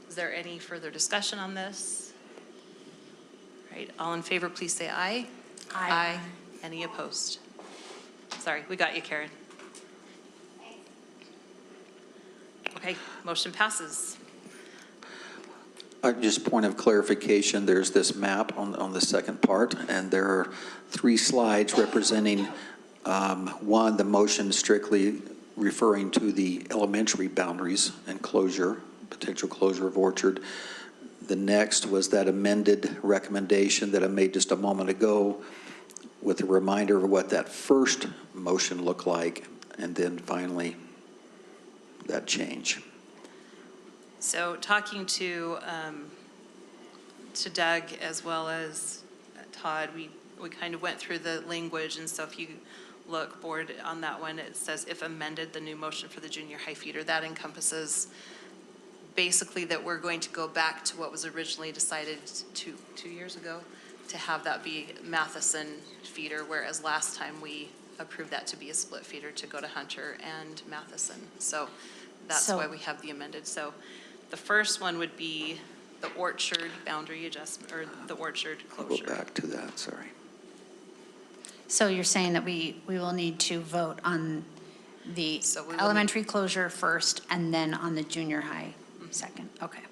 Is there any further discussion on this? All right, all in favor, please say aye. Aye. Any opposed? Sorry, we got you, Karen. Okay, motion passes. Just point of clarification, there's this map on the second part, and there are 3 slides representing, one, the motion strictly referring to the elementary boundaries and closure, potential closure of Orchard. The next was that amended recommendation that I made just a moment ago with a reminder of what that first motion looked like, and then finally that change. So talking to Doug as well as Todd, we kind of went through the language, and so if you look board on that one, it says if amended, the new motion for the junior high feeder, that encompasses basically that we're going to go back to what was originally decided two years ago to have that be Matheson feeder, whereas last time we approved that to be a split feeder to go to Hunter and Matheson. So that's why we have the amended. So the first one would be the Orchard boundary adjustment, or the Orchard I'll go closure. back to that, sorry. So you're saying that we will need to vote on the So we will elementary closure first and then on the junior high second? Okay.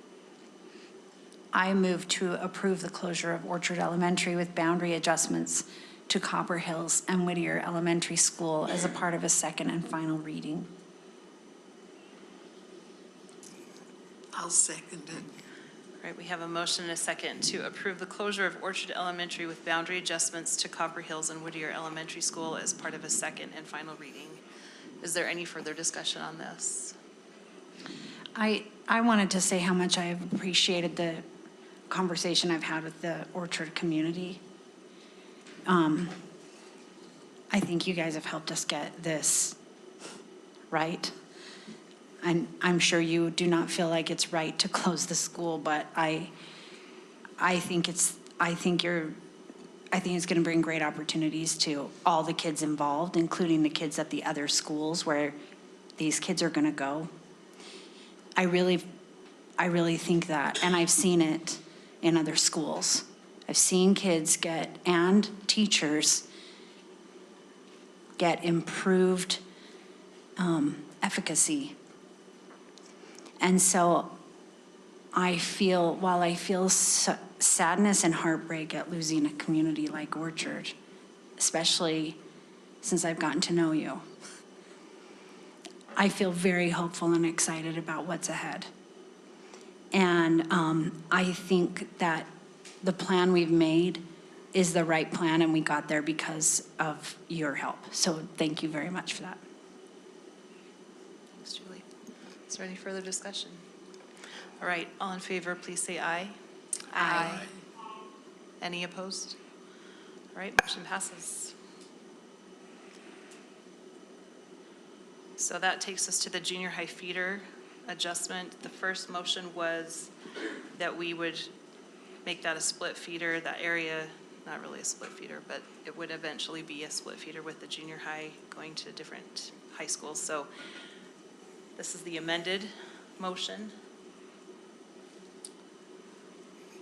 I move to approve the closure of Orchard Elementary with boundary adjustments to Copper Hills and Whittier Elementary School as a part of a second and final reading. I'll second it. All right, we have a motion and a second to approve the closure of Orchard Elementary with boundary adjustments to Copper Hills and Whittier Elementary School as part of a second and final reading. Is there any further discussion on this? I wanted to say how much I have appreciated the conversation I've had with the Orchard community. I think you guys have helped us get this right. And I'm sure you do not feel like it's right to close the school, but I think it's going to bring great opportunities to all the kids involved, including the kids at the other schools where these kids are going to go. I really think that, and I've seen it in other schools. I've seen kids and teachers get improved efficacy. And so while I feel sadness and heartbreak at losing a community like Orchard, especially since I've gotten to know you, I feel very hopeful and excited about what's ahead. And I think that the plan we've made is the right plan, and we got there because of your help. So thank you very much for that. Thanks, Julie. Is there any further discussion? All right, all in favor, please say aye. Aye. Any opposed? All right, motion passes. So that takes us to the junior high feeder adjustment. The first motion was that we would make that a split feeder, that area, not really a split feeder, but it would eventually be a split feeder with the junior high going to different high schools. So this is the amended motion.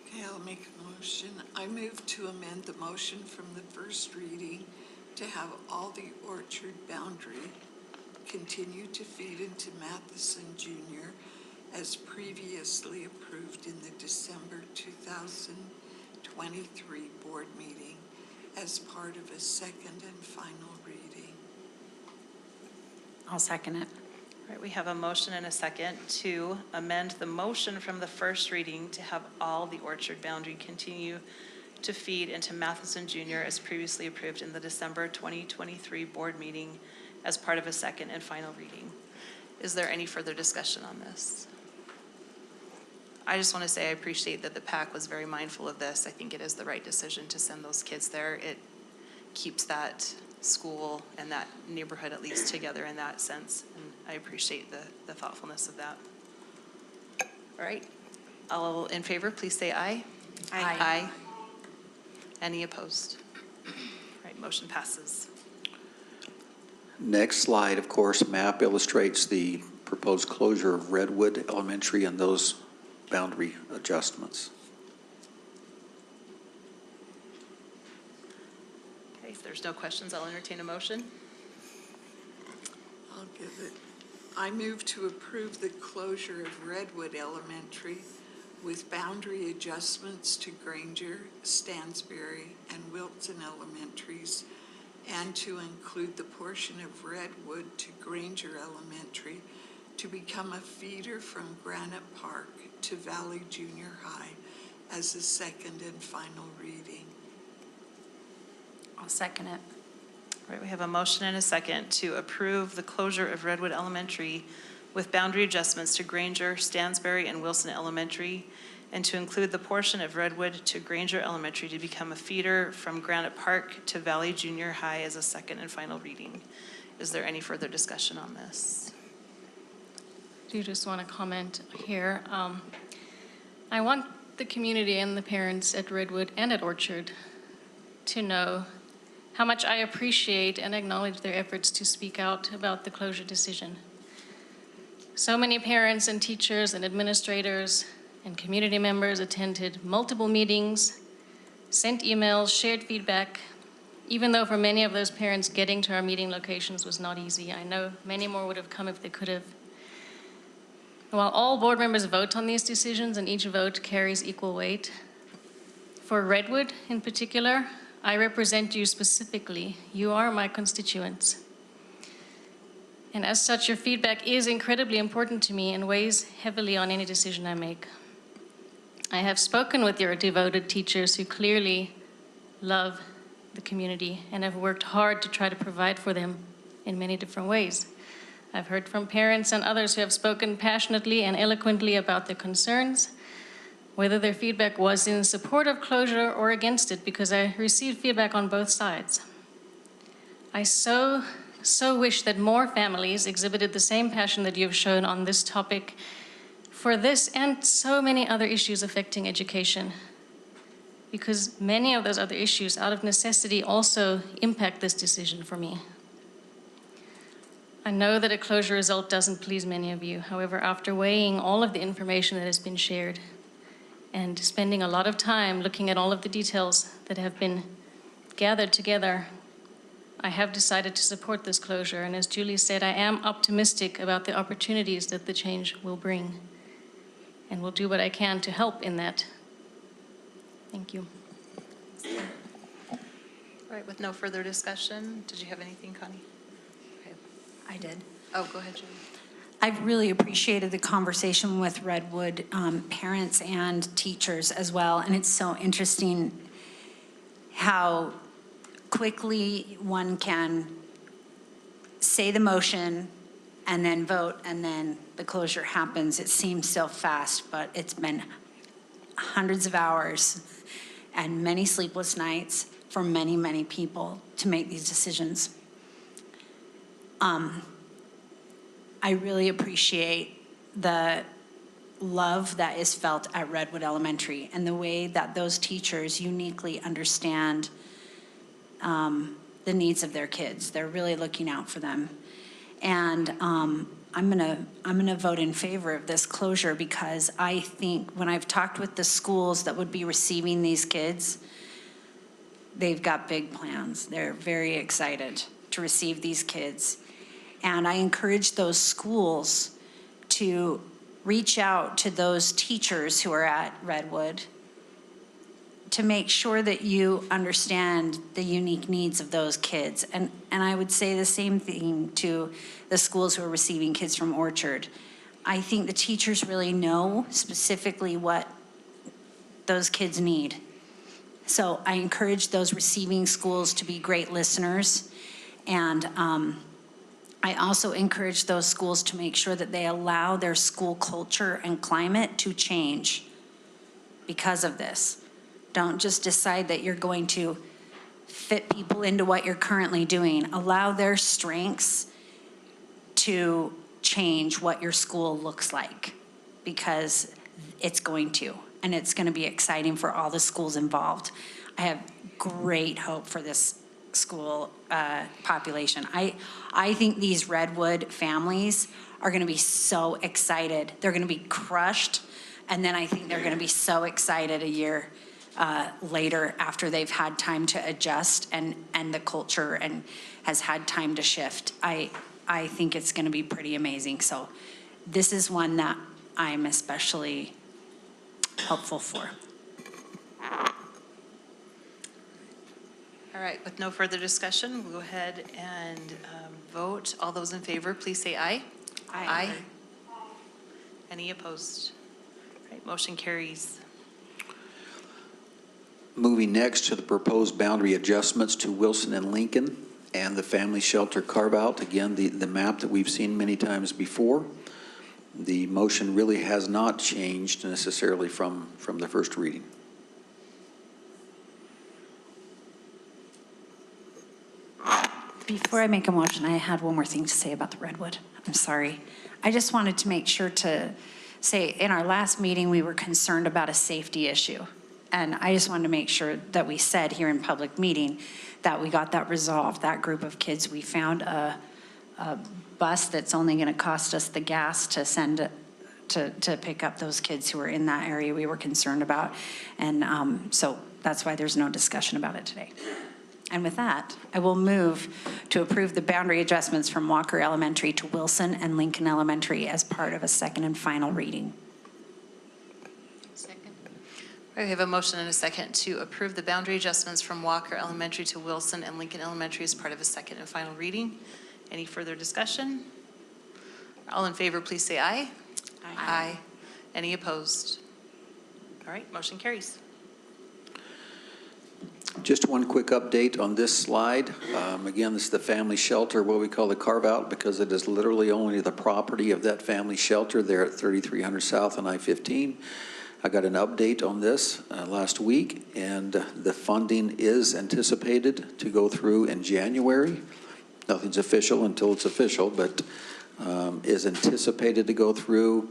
Okay, I'll make a motion. I move to amend the motion from the first reading to have all the Orchard boundary continue to feed into Matheson Junior as previously approved in the December 2023 board meeting as part of a second and final reading. I'll second it. All right, we have a motion and a second to amend the motion from the first reading to have all the Orchard boundary continue to feed into Matheson Junior as previously approved in the December 2023 board meeting as part of a second and final reading. Is there any further discussion on this? I just want to say I appreciate that the PAC was very mindful of this. I think it is the right decision to send those kids there. It keeps that school and that neighborhood at least together in that sense. And I appreciate the thoughtfulness of that. All right. All in favor, please say aye. Aye. Aye. Any opposed? All right, motion passes. Next slide, of course, map illustrates the proposed closure of Redwood Elementary and those boundary adjustments. Okay, if there's no questions, I'll entertain a motion. I'll give it. I move to approve the closure of Redwood Elementary with boundary adjustments to Granger, Stansbury, and Wilton Elementaries, and to include the portion of Redwood to Granger Elementary to become a feeder from Granite Park to Valley Junior High as a second and final reading. I'll second it. All right, we have a motion and a second to approve the closure of Redwood Elementary with boundary adjustments to Granger, Stansbury, and Wilson Elementary, and to include the portion of Redwood to Granger Elementary to become a feeder from Granite Park to Valley Junior High as a second and final reading. Is there any further discussion on this? Do you just want to comment here? I want the community and the parents at Redwood and at Orchard to know how much I appreciate and acknowledge their efforts to speak out about the closure decision. So many parents and teachers and administrators and community members attended multiple meetings, sent emails, shared feedback, even though for many of those parents, getting to our meeting locations was not easy. I know many more would have come if they could have. While all board members vote on these decisions and each vote carries equal weight, for Redwood in particular, I represent you specifically. You are my constituents. And as such, your feedback is incredibly important to me and weighs heavily on any decision I make. I have spoken with your devoted teachers who clearly love the community and have worked hard to try to provide for them in many different ways. I've heard from parents and others who have spoken passionately and eloquently about their concerns, whether their feedback was in support of closure or against it, because I received feedback on both sides. I so wish that more families exhibited the same passion that you have shown on this topic for this and so many other issues affecting education, because many of those other issues out of necessity also impact this decision for me. I know that a closure result doesn't please many of you. However, after weighing all of the information that has been shared and spending a lot of time looking at all of the details that have been gathered together, I have decided to support this closure. And as Julie said, I am optimistic about the opportunities that the change will bring, and will do what I can to help in that. Thank you. All right, with no further discussion, did you have anything, Connie? I did. Oh, go ahead, Julie. I've really appreciated the conversation with Redwood parents and teachers as well. And it's so interesting how quickly one can say the motion and then vote, and then the closure happens. It seems so fast, but it's been hundreds of hours and many sleepless nights for many, many people to make these decisions. I really appreciate the love that is felt at Redwood Elementary and the way that those teachers uniquely understand the needs of their kids. They're really looking out for them. And I'm gonna vote in favor of this closure, because I think when I've talked with the schools that would be receiving these kids, they've got big plans. They're very excited to receive these kids. And I encourage those schools to reach out to those teachers who are at Redwood to make sure that you understand the unique needs of those kids. And I would say the same thing to the schools who are receiving kids from Orchard. I think the teachers really know specifically what those kids need. So I encourage those receiving schools to be great listeners. And I also encourage those schools to make sure that they allow their school culture and climate to change because of this. Don't just decide that you're going to fit people into what you're currently doing. Allow their strengths to change what your school looks like, because it's going to, and it's going to be exciting for all the schools involved. I have great hope for this school population. I think these Redwood families are going to be so excited. They're going to be crushed, and then I think they're going to be so excited a year later, after they've had time to adjust and the culture and has had time to shift. I think it's going to be pretty amazing. So this is one that I'm especially hopeful for. All right, with no further discussion, we'll go ahead and vote. All those in favor, please say aye. Aye. Any opposed? All right, motion carries. Moving next to the proposed boundary adjustments to Wilson and Lincoln and the family shelter carve-out. Again, the map that we've seen many times before. The motion really has not changed necessarily from the first reading. Before I make a motion, I had one more thing to say about the Redwood. I'm sorry. I just wanted to make sure to say, in our last meeting, we were concerned about a safety issue. And I just wanted to make sure that we said here in public meeting that we got that resolved. That group of kids, we found a bus that's only going to cost us the gas to send to pick up those kids who were in that area we were concerned about. And so that's why there's no discussion about it today. And with that, I will move to approve the boundary adjustments from Walker Elementary to Wilson and Lincoln Elementary as part of a second and final reading. Second. We have a motion and a second to approve the boundary adjustments from Walker Elementary to Wilson and Lincoln Elementary as part of a second and final reading. Any further discussion? All in favor, please say aye. Aye. Any opposed? All right, motion carries. Just one quick update on this slide. Again, this is the family shelter, what we call the carve-out, because it is literally only the property of that family shelter there at 3300 South and I-15. I got an update on this last week, and the funding is anticipated to go through in January. Nothing's official until it's official, but is anticipated to go through.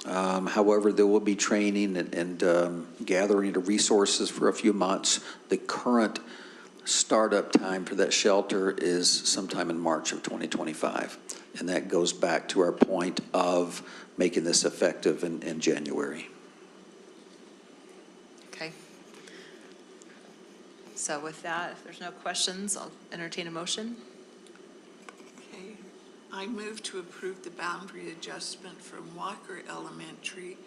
However, there will be training and gathering of resources for a few months. The current startup time for that shelter is sometime in March of 2025. And that goes back to our point of making this effective in January. Okay. So with that, if there's no questions, I'll entertain a motion. Okay. I move to approve the boundary adjustment from Walker Elementary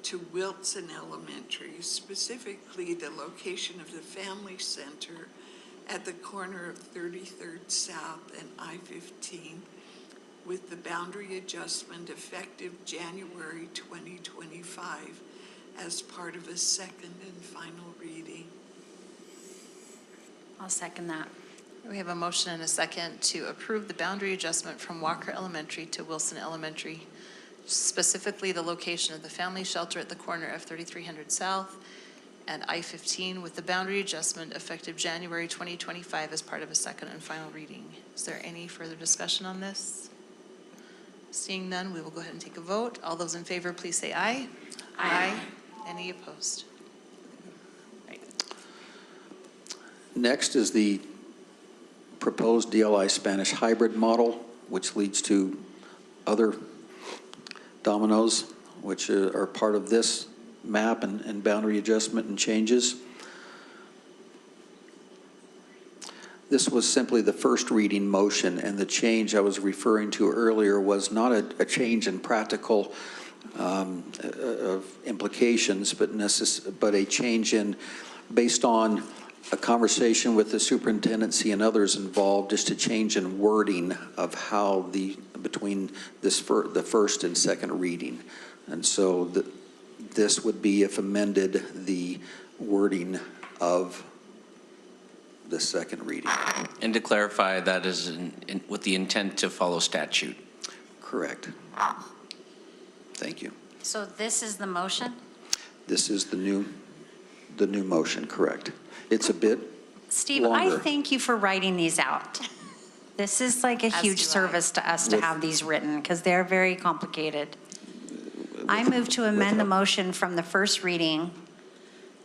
to Wilson Elementary, specifically the location of the Family Center at the corner of 33rd South and I-15, with the boundary adjustment effective January 2025 as part of a second and final reading. I'll second that. We have a motion and a second to approve the boundary adjustment from Walker Elementary to Wilson Elementary, specifically the location of the family shelter at the corner of 3300 South and I-15, with the boundary adjustment effective January 2025 as part of a second and final reading. Is there any further discussion on this? Seeing none, we will go ahead and take a vote. All those in favor, please say aye. Aye. Any opposed? Right. Next is the proposed DLI Spanish hybrid model, which leads to other dominoes, which are part of this map and boundary adjustment and changes. This was simply the first reading motion, and the change I was referring to earlier was not a change in practical of implications, but a change in, based on a conversation with the superintendency and others involved, just a change in wording of how between the first and second reading. And so this would be, if amended, the wording of the second reading. And to clarify, that is with the intent to follow statute. Correct. Thank you. So this is the motion? This is the new motion, correct. It's a bit Steve, longer. I thank you for writing these out. This is like a huge service to us to have these written, because they're very complicated. I move to amend the motion from the first reading,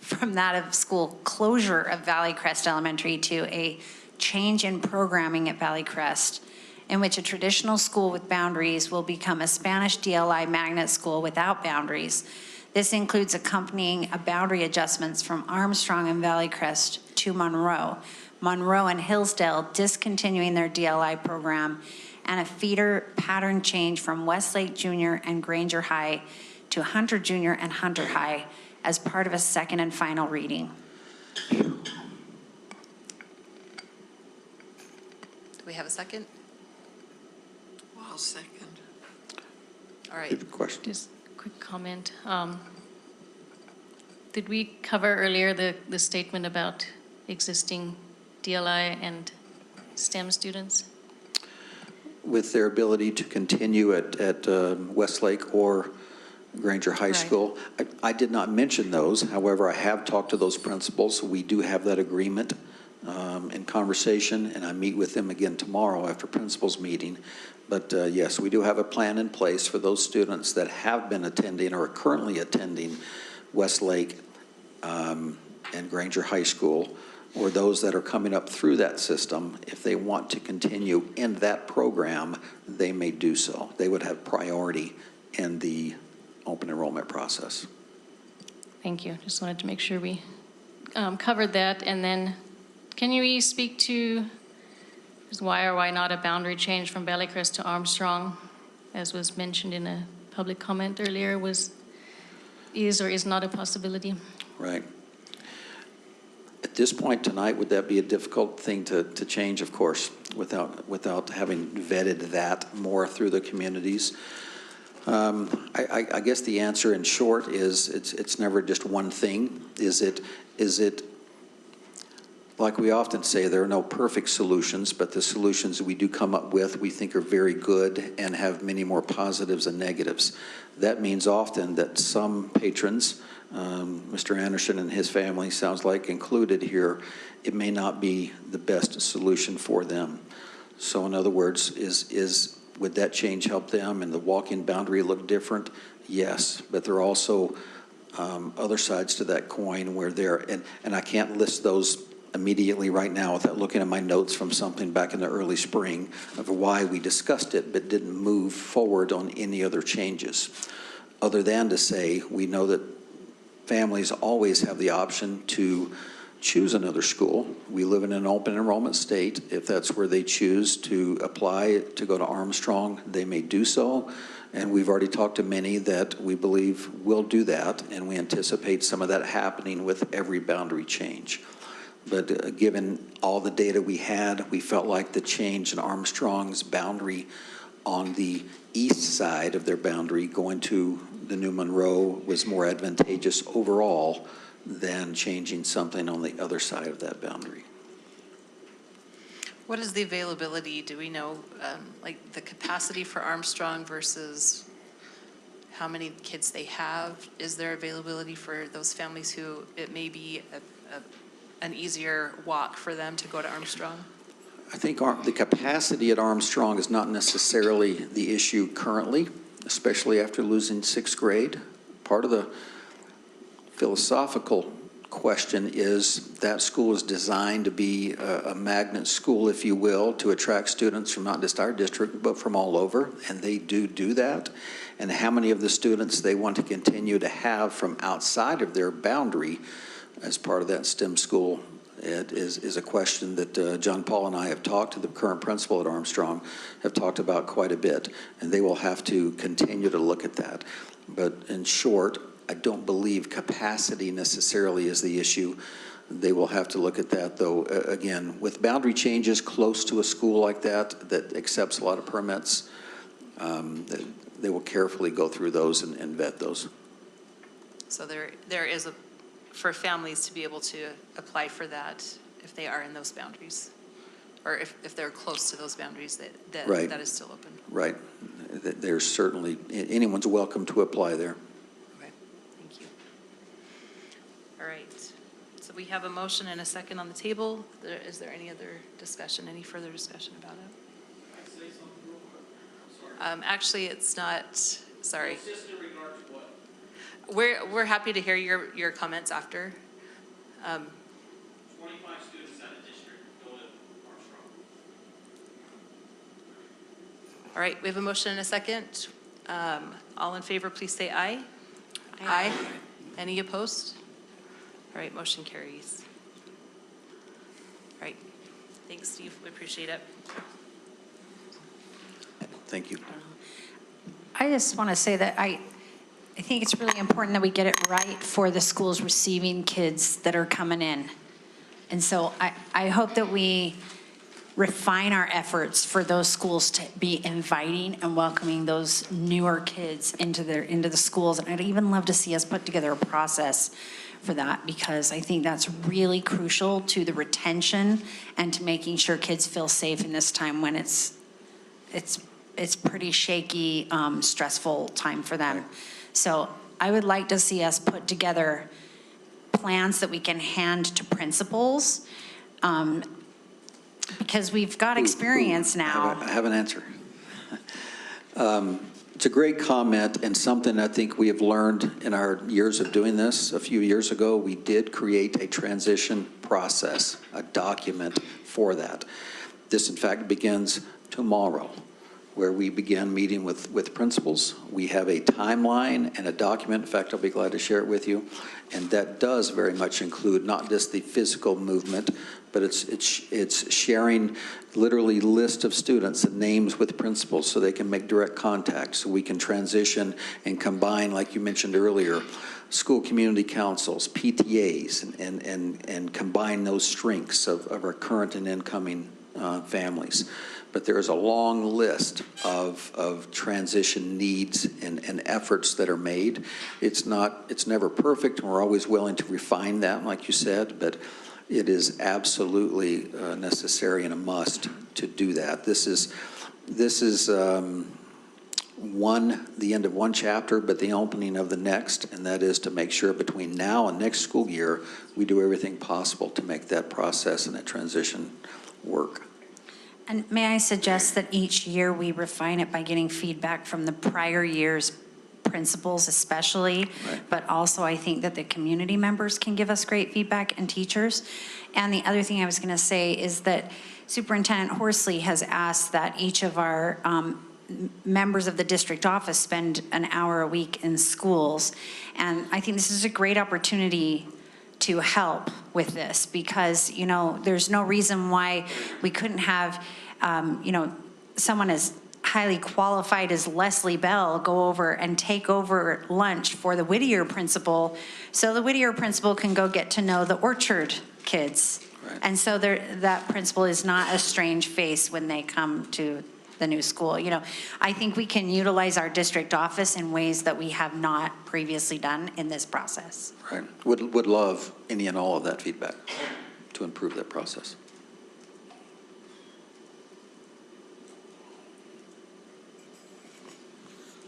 from that of school closure of Valley Crest Elementary, to a change in programming at Valley Crest, in which a traditional school with boundaries will become a Spanish DLI magnet school without boundaries. This includes accompanying a boundary adjustments from Armstrong and Valley Crest to Monroe, Monroe and Hillsdale discontinuing their DLI program, and a feeder pattern change from Westlake Junior and Granger High to Hunter Junior and Hunter High as part of a second and final reading. Do we have a second? I'll second. All right. Good question. Just a quick comment. Did we cover earlier the statement about existing DLI and STEM students? With their ability to continue at Westlake or Granger High School. I did not mention those. However, I have talked to those principals. We do have that agreement in conversation, and I meet with them again tomorrow after principals meeting. But yes, we do have a plan in place for those students that have been attending or are currently attending Westlake and Granger High School, or those that are coming up through that system. If they want to continue in that program, they may do so. They would have priority in the open enrollment process. Thank you. Just wanted to make sure we covered that. And then, can you speak to just why or why not a boundary change from Valleycrest to Armstrong, as was mentioned in a public comment earlier, is or is not a possibility? Right. At this point tonight, would that be a difficult thing to change? Of course, without having vetted that more through the communities. I guess the answer in short is it's never just one thing. Is it like we often say, there are no perfect solutions, but the solutions we do come up with we think are very good and have many more positives than negatives. That means often that some patrons, Mr. Anderson and his family sounds like included here, it may not be the best solution for them. So in other words, would that change help them and the walking boundary look different? Yes, but there are also other sides to that coin where and I can't list those immediately right now without looking at my notes from something back in the early spring of why we discussed it but didn't move forward on any other changes. Other than to say, we know that families always have the option to choose another school. We live in an open enrollment state. If that's where they choose to apply to go to Armstrong, they may do so. And we've already talked to many that we believe will do that, and we anticipate some of that happening with every boundary change. But given all the data we had, we felt like the change in Armstrong's boundary on the east side of their boundary going to the new Monroe was more advantageous overall than changing something on the other side of that boundary. What is the availability? Do we know, like the capacity for Armstrong versus how many kids they have? Is there availability for those families who it may be an easier walk for them to go to Armstrong? I think the capacity at Armstrong is not necessarily the issue currently, especially after losing sixth grade. Part of the philosophical question is that school is designed to be a magnet school, if you will, to attract students from not just our district, but from all over, and they do that. And how many of the students they want to continue to have from outside of their boundary as part of that STEM school, it is a question that John Paul and I have talked to the current principal at Armstrong, have talked about quite a bit, and they will have to continue to look at that. But in short, I don't believe capacity necessarily is the issue. They will have to look at that, though, again, with boundary changes close to a school like that accepts a lot of permits, they will carefully go through those and vet those. So there is for families to be able to apply for that if they are in those boundaries, or if they're close to those boundaries, Right. that is still open. Right. There's certainly, anyone's welcome to apply there. Okay, thank you. All right, so we have a motion and a second on the table. Is there any other discussion, any further discussion about it? Can I say something real quick? I'm sorry. Actually, it's not, sorry. It's just in regard to what? We're happy to hear your comments after. 25 students out of district go to Armstrong. All right, we have a motion and a second. All in favor, please say aye. Aye. Any opposed? All right, motion carries. All right, thanks, Steve, we appreciate it. Thank you. I just want to say that I think it's really important that we get it right for the schools receiving kids that are coming in. And so I hope that we refine our efforts for those schools to be inviting and welcoming those newer kids into the schools. And I'd even love to see us put together a process for that, because I think that's really crucial to the retention and to making sure kids feel safe in this time when it's pretty shaky, stressful time for them. So I would like to see us put together plans that we can hand to principals, because we've got experience now. I have an answer. It's a great comment and something I think we have learned in our years of doing this. A few years ago, we did create a transition process, a document for that. This, in fact, begins tomorrow. where we began meeting with principals. We have a timeline and a document. In fact, I'll be glad to share it with you. And that does very much include not just the physical movement, but it's sharing literally list of students and names with principals so they can make direct contact, so we can transition and combine, like you mentioned earlier, school community councils, PTAs, and combine those strengths of our current and incoming families. But there is a long list of transition needs and efforts that are made. It's never perfect, and we're always willing to refine that, like you said, but it is absolutely necessary and a must to do that. This is the end of one chapter, but the opening of the next, and that is to make sure between now and next school year, we do everything possible to make that process and that transition work. And may I suggest that each year we refine it by getting feedback from the prior year's principals especially, but also I think that the community members can give us great feedback and teachers. And the other thing I was going to say is that Superintendent Horsley has asked that each of our members of the district office spend an hour a week in schools. And I think this is a great opportunity to help with this because, you know, there's no reason why we couldn't have, someone as highly qualified as Leslie Bell go over and take over lunch for the Whittier principal so the Whittier principal can go get to know the Orchard kids. Right. And so that principal is not a strange face when they come to the new school. You know, I think we can utilize our district office in ways that we have not previously done in this process. Right. Would love any and all of that feedback to improve that process.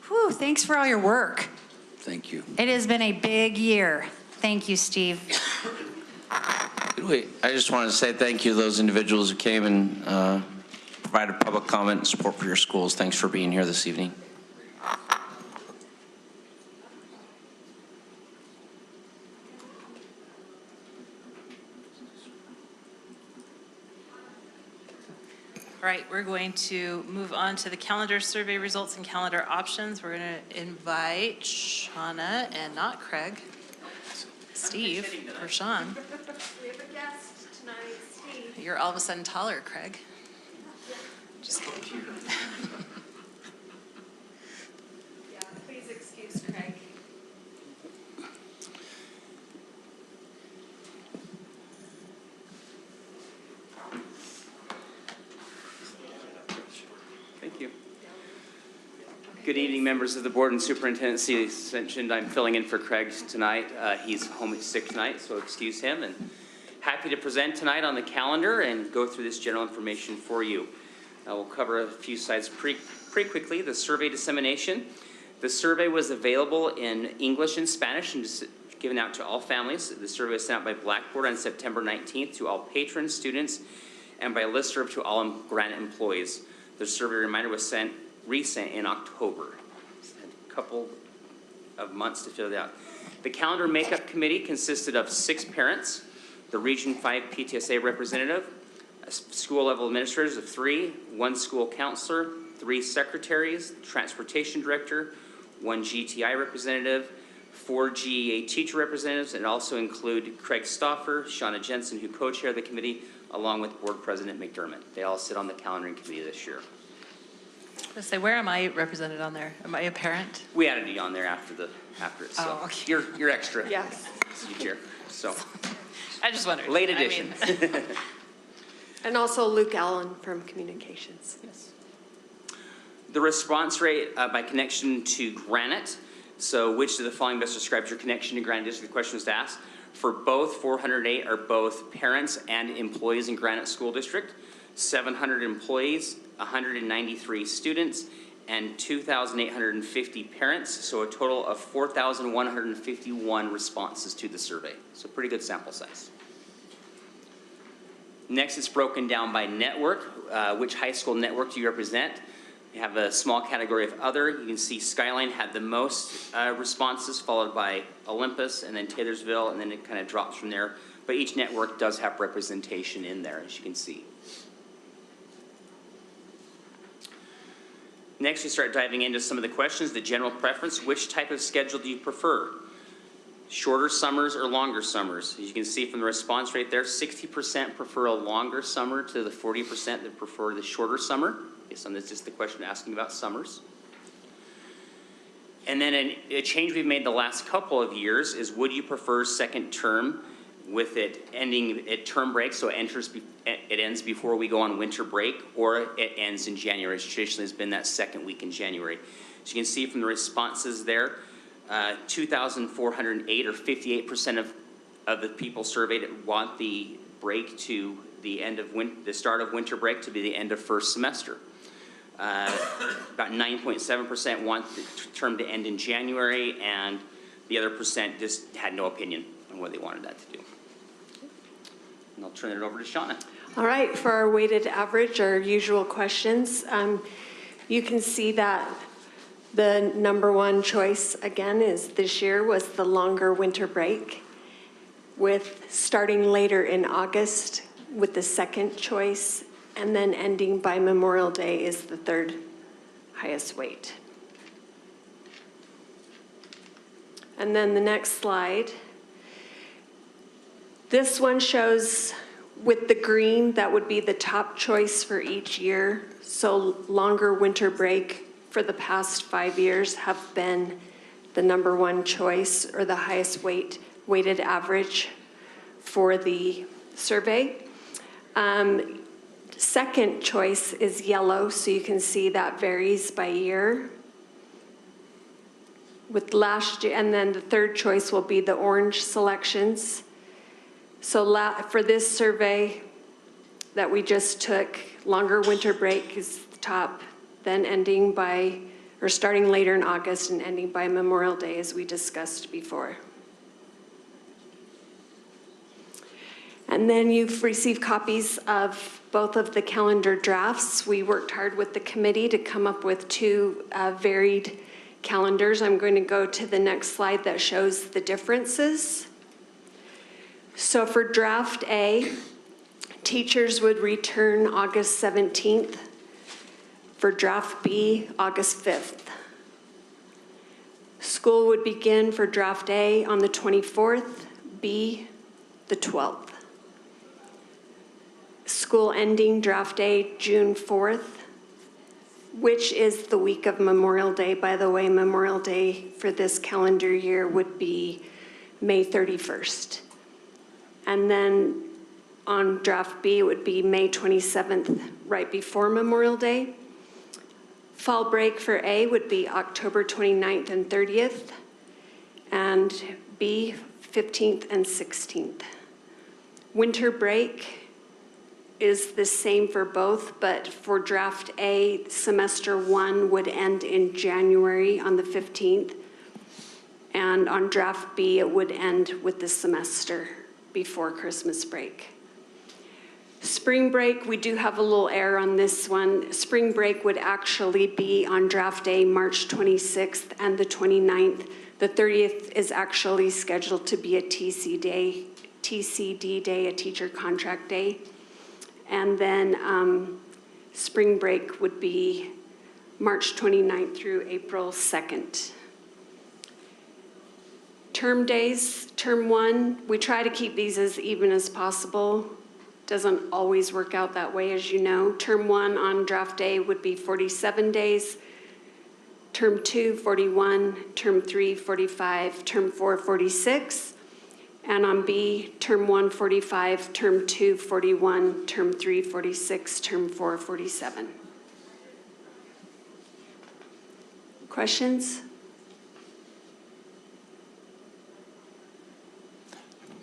Whew, thanks for all your work. Thank you. It has been a big year. Thank you, Steve. I just wanted to say thank you to those individuals who came and provided public comment and support for your schools. Thanks for being here this evening. All right, we're going to move on to the calendar survey results and calendar options. We're going to invite Shauna and not Craig, Steve or Sean. We have a guest tonight, Steve. You're all of a sudden taller, Craig. Just kidding. Yeah, please excuse Craig. Thank you. Good evening, members of the board and superintendency. As mentioned, I'm filling in for Craig tonight. He's home sick tonight, so excuse him. And happy to present tonight on the calendar and go through this general information for you. We'll cover a few slides pretty quickly. The survey dissemination. The survey was available in English and Spanish and given out to all families. The survey was sent out by Blackboard on September 19th to all patrons, students, and by listserv to all Granite employees. The survey reminder was resent in October. A couple of months to fill it out. The calendar makeup committee consisted of 6 parents, the Region 5 PTSA representative, school level administrators of 3, 1 school counselor, 3 secretaries, transportation director, 1 GTI representative, 4 GEA teacher representatives, and also include Craig Stauffer, Shauna Jensen, who co-chair the committee, along with board president McDermott. They all sit on the calendaring committee this year. Let's say, where am I represented on there? Am I a parent? We added you on there after it, so Oh, okay. you're extra. Yes. You chair. So I just wondered. late addition. And also Luke Allen from Communications. Yes. The response rate by connection to Granite. So which of the following best describes your connection to Granite District? The question was asked. For both, 408 are both parents and employees in Granite School District. 700 employees, 193 students, and 2,850 parents. So a total of 4,151 responses to the survey. So pretty good sample size. Next, it's broken down by network. Which high school network do you represent? You have a small category of other. You can see Skyline had the most responses, followed by Olympus, and then Taylorsville, and then it kind of drops from there. But each network does have representation in there, as you can see. Next, we start diving into some of the questions, the general preference. Which type of schedule do you prefer? Shorter summers or longer summers? As you can see from the response rate there, 60% prefer a longer summer to the 40% that prefer the shorter summer. Based on this, just the question asking about summers. And then a change we've made the last couple of years is, would you prefer second term with it ending at term break, so it ends before we go on winter break, or it ends in January? It traditionally has been that second week in January. So you can see from the responses there, 2,408 or 58% of the people surveyed want the break to the end of the start of winter break to be the end of first semester. About 9.7% want the term to end in January, and the other percent just had no opinion on what they wanted that to do. And I'll turn it over to Shauna. All right, for our weighted average, our usual questions, you can see that the number one choice again is this year was the longer winter break, with starting later in August with the second choice, and then ending by Memorial Day is the third highest weight. And then the next slide. This one shows with the green, that would be the top choice for each year. So longer winter break for the past 5 years have been the number one choice, or the highest weighted average for the survey. Second choice is yellow, so you can see that varies by year. With last year, and then the third choice will be the orange selections. So for this survey that we just took, longer winter break is the top, then ending by, or starting later in August and ending by Memorial Day, as we discussed before. And then you've received copies of both of the calendar drafts. We worked hard with the committee to come up with two varied calendars. I'm going to go to the next slide that shows the differences. So for draft A, teachers would return August 17th. For draft B, August 5th. School would begin for draft A on the 24th, B, the 12th. School ending draft A, June 4th, which is the week of Memorial Day. By the way, Memorial Day for this calendar year would be May 31st. And then on draft B, it would be May 27th, right before Memorial Day. Fall break for A would be October 29th and 30th, and B, 15th and 16th. Winter break is the same for both, but for draft A, semester 1 would end in January on the 15th, and on draft B, it would end with the semester before Christmas break. Spring break, we do have a little error on this one. Spring break would actually be on draft A, March 26th and the 29th. The 30th is actually scheduled to be a TCD day, a teacher contract day. And then spring break would be March 29th through April 2nd. Term days, term 1, we try to keep these as even as possible. Doesn't always work out that way, as you know. Term 1 on draft A would be 47 days. Term 2, 41. Term 3, 45. Term 4, 46. And on B, term 1, 45. Term 2, 41. Term 3, 46. Term 4, 47. Questions?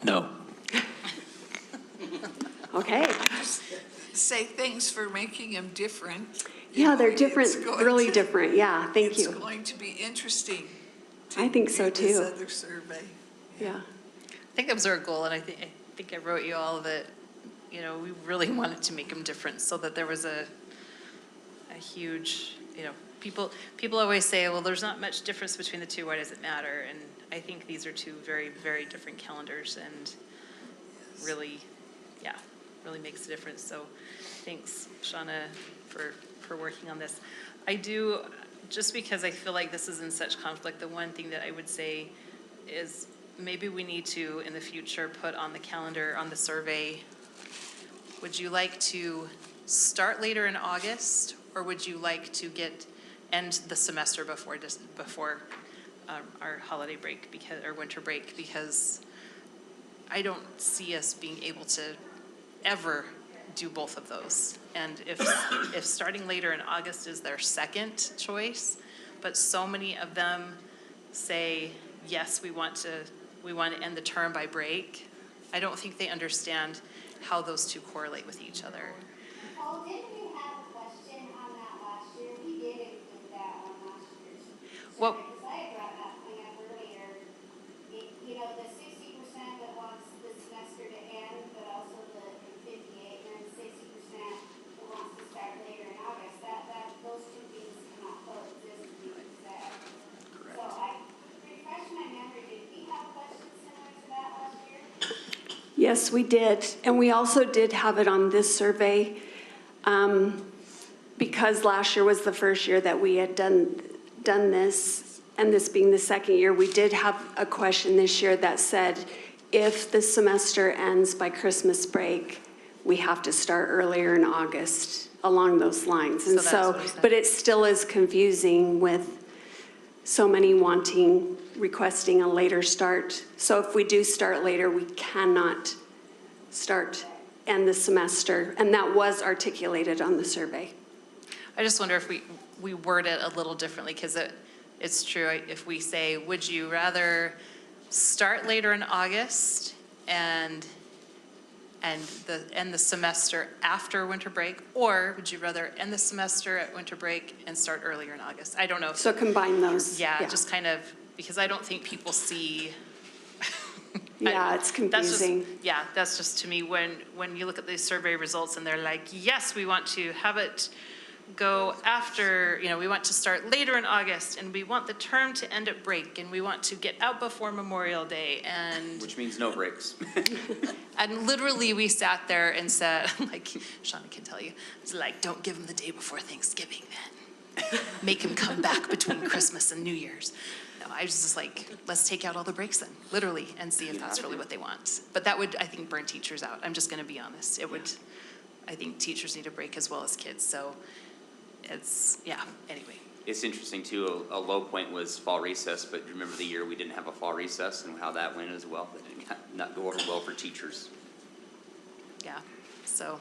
No. Okay. Say thanks for making them different. Yeah, they're different, really different. Yeah, thank you. It's going to be interesting. I think so read this too. other survey. Yeah. I think that was our goal, and I think I wrote you all that, we really wanted to make them different so that there was a huge, people always say, well, there's not much difference between the two, why does it matter? And I think these are two very, very different calendars, and really makes a difference. So thanks, Shauna, for working on this. I do, just because I feel like this is in such conflict, the one thing that I would say is maybe we need to, in the future, put on the calendar, on the survey, would you like to start later in August, or would you like to end the semester before our holiday break, or winter break? Because I don't see us being able to ever do both of those. And if starting later in August is their second choice, but so many of them say, yes, we want to end the term by break, I don't think they understand how those two correlate with each other. Paul, didn't you have a question on that last year? We did include that on last year's survey. Well, Because I had brought that thing up earlier. You know, the 60% that wants the semester to end, but also the 58, and then 60% that wants to start later in August. Those two things cannot coexist, being said. correct. So refresh my memory, did we have questions similar to that last year? Yes, we did. And we also did have it on this survey because last year was the first year that we had done this, and this being the second year, we did have a question this year that said, if the semester ends by Christmas break, we have to start earlier in August, along those lines. And So that's so, what it said. but it still is confusing with so many requesting a later start. So if we do start later, we cannot end the semester. And that was articulated on the survey. I just wonder if we word it a little differently, because it's true, if we say, would you rather start later in August and end the semester after winter break, or would you rather end the semester at winter break and start earlier in August? I don't know. So combine those. Yeah, just kind of, because I don't think people see. Yeah, it's confusing. That's just to me, when you look at these survey results and they're like, yes, we want to have it go after, we want to start later in August, and we want the term to end at break, and we want to get out before Memorial Day, and Which means no breaks. and literally we sat there and said, like Shauna can tell you, it's like, don't give them the day before Thanksgiving then. Make them come back between Christmas and New Year's. No, I was just like, let's take out all the breaks then, literally, and see if that's really what they want. But that would, I think, burn teachers out. I'm just gonna be honest. It would, I think teachers need a break as well as kids, so anyway. It's interesting too, a low point was fall recess, but remember the year we didn't have a fall recess and how that went as well? That did not go over well for teachers. Yeah, so,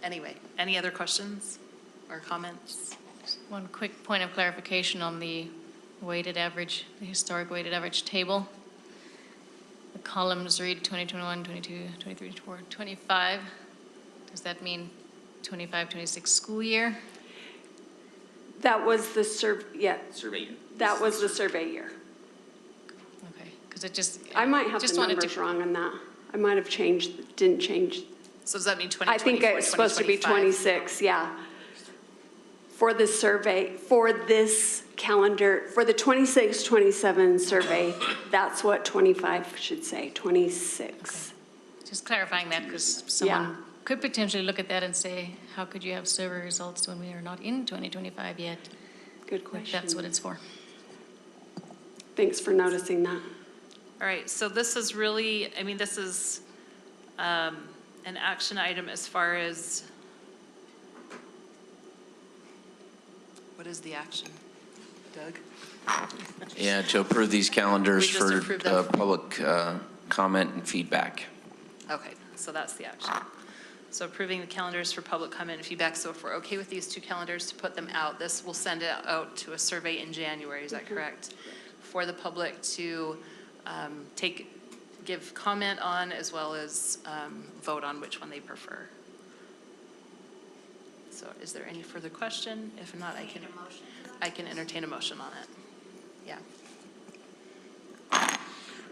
anyway, any other questions or comments? One quick point of clarification on the weighted average, the historic weighted average table. The columns read 2021, 22, 23, 24, 25. Does that mean 25, 26 school year? That was the Survey year. That was the survey year. Okay, because it just. I might have just the wanted numbers wrong on that. I might have didn't change. So does that mean 2024, I think it's supposed to be 2025? 26, yeah. For the survey, for this calendar, for the 26, 27 survey, that's what 25 should say, 26. Just clarifying that, because someone could potentially look at that and say, how could you have survey results when we are not in 2025 yet? Good question. That's what it's for. Thanks for noticing that. All right, so this is really, this is an action item as far as, what is the action? Doug? Yeah, to approve these calendars We just for approved them. public comment and feedback. Okay, so that's the action. So approving the calendars for public comment and feedback. So if we're okay with these two calendars to put them out, this will send it out to a survey in January, is that correct? For the public to give comment on, as well as vote on which one they prefer. So is there any further question? If not, I can entertain a motion on it. Yeah.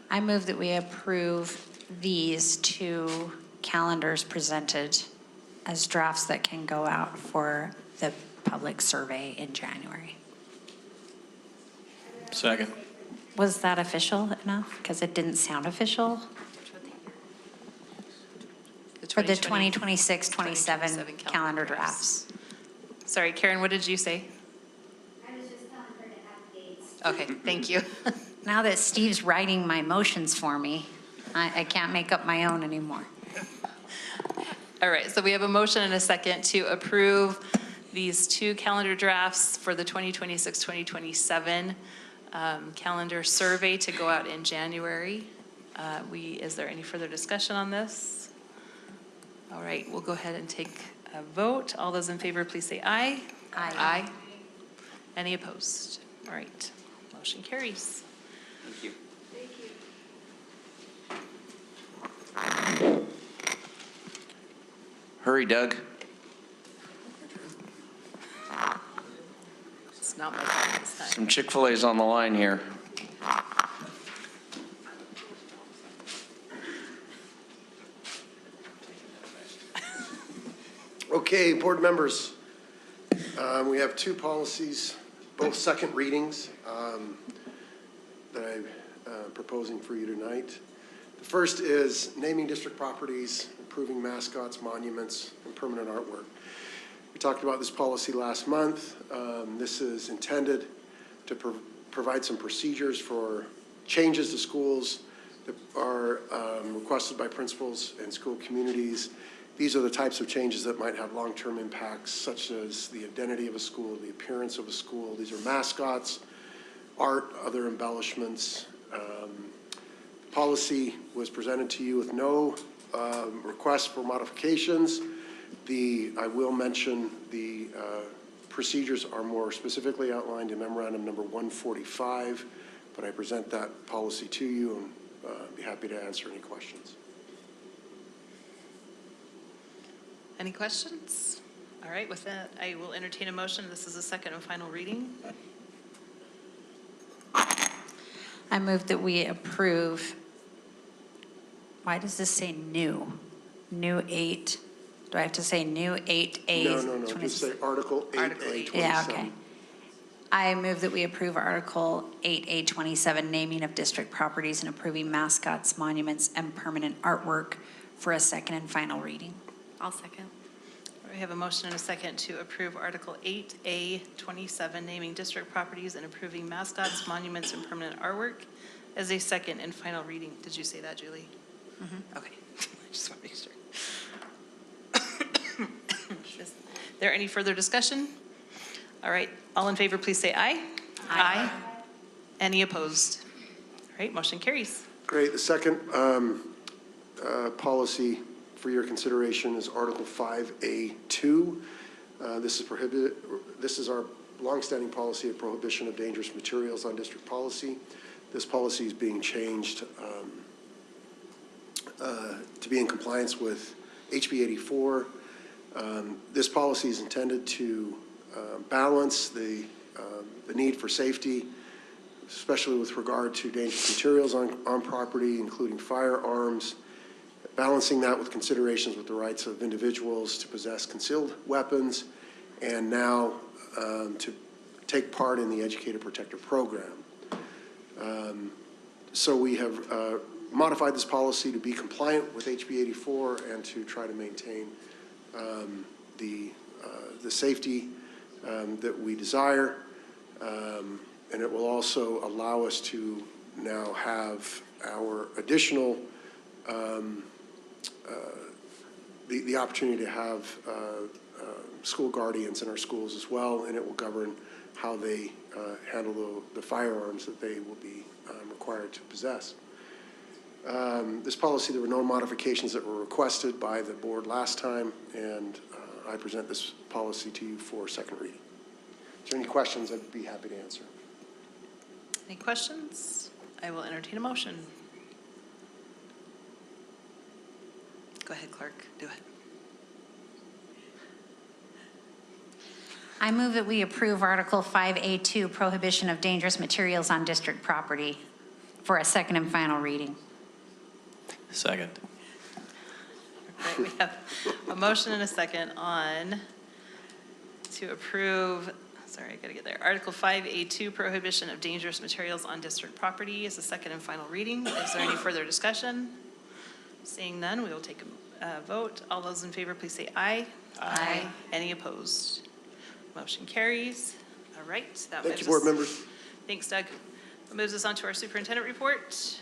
I move that we approve these two calendars presented as drafts that can go out for the public survey in January. Second. Was that official enough? Because it didn't sound official. For the 2026-27 calendar drafts. Sorry, Karen, what did you say? I was just telling her to have dates. Okay, thank you. Now that Steve's writing my motions for me, I can't make up my own anymore. All right, so we have a motion and a second to approve these two calendar drafts for the 2026-2027 calendar survey to go out in January. Is there any further discussion on this? All right, we'll go ahead and take a vote. All those in favor, please say aye. Aye. Aye. Any opposed? All right, motion carries. Thank you. Hurry, Doug. It's not my turn this time. Some Chick-fil-A's on the line here. Okay, board members, we have two policies, both second readings, that I'm proposing for you tonight. The first is naming district properties, improving mascots, monuments, and permanent artwork. We talked about this policy last month. This is intended to provide some procedures for changes to schools that are requested by principals and school communities. These are the types of changes that might have long-term impacts, such as the identity of a school, the appearance of a school. These are mascots, art, other embellishments. Policy was presented to you with no request for modifications. I will mention the procedures are more specifically outlined in memorandum number 145, but I present that policy to you and be happy to answer any questions. Any questions? All right, with that, I will entertain a motion. This is the second and final reading. I move that we approve, why does this say new? New 8, do I have to say new 8A? No, just say Article 8A 27. Yeah, okay. I move that we approve Article 8A 27, naming of district properties and approving mascots, monuments, and permanent artwork for a second and final reading. I'll second. We have a motion and a second to approve Article 8A 27, naming district properties and approving mascots, monuments, and permanent artwork as a second and final reading. Did you say that, Julie? Mm-hmm. Okay, I just want to make sure. Is there any further discussion? All right, all in favor, please say aye. Aye. Any opposed? All right, motion carries. Great. The second policy for your consideration is Article 5A2. This is our longstanding policy of prohibition of dangerous materials on district policy. This policy is being changed to be in compliance with HB 84. This policy is intended to balance the need for safety, especially with regard to dangerous materials on property, including firearms, balancing that with considerations with the rights of individuals to possess concealed weapons, and now to take part in the Educator Protector Program. So we have modified this policy to be compliant with HB 84 and to try to maintain the safety that we desire. And it will also allow us to now have our additional the opportunity to have school guardians in our schools as well, and it will govern how they handle the firearms that they will be required to possess. This policy, there were no modifications that were requested by the board last time, and I present this policy to you for second reading. Is there any questions? I'd be happy to answer. Any questions? I will entertain a motion. Go ahead, clerk. Do it. I move that we approve Article 5A2, prohibition of dangerous materials on district property, for a second and final reading. Second. All right, we have a motion and a second to approve, sorry, I gotta get there. Article 5A2, prohibition of dangerous materials on district property is the second and final reading. Is there any further discussion? Seeing none, we will take a vote. All those in favor, please say aye. Aye. Any opposed? Motion carries. All right. That Thank you, moves board us- members. Thanks, Doug. That moves us on to our superintendent report.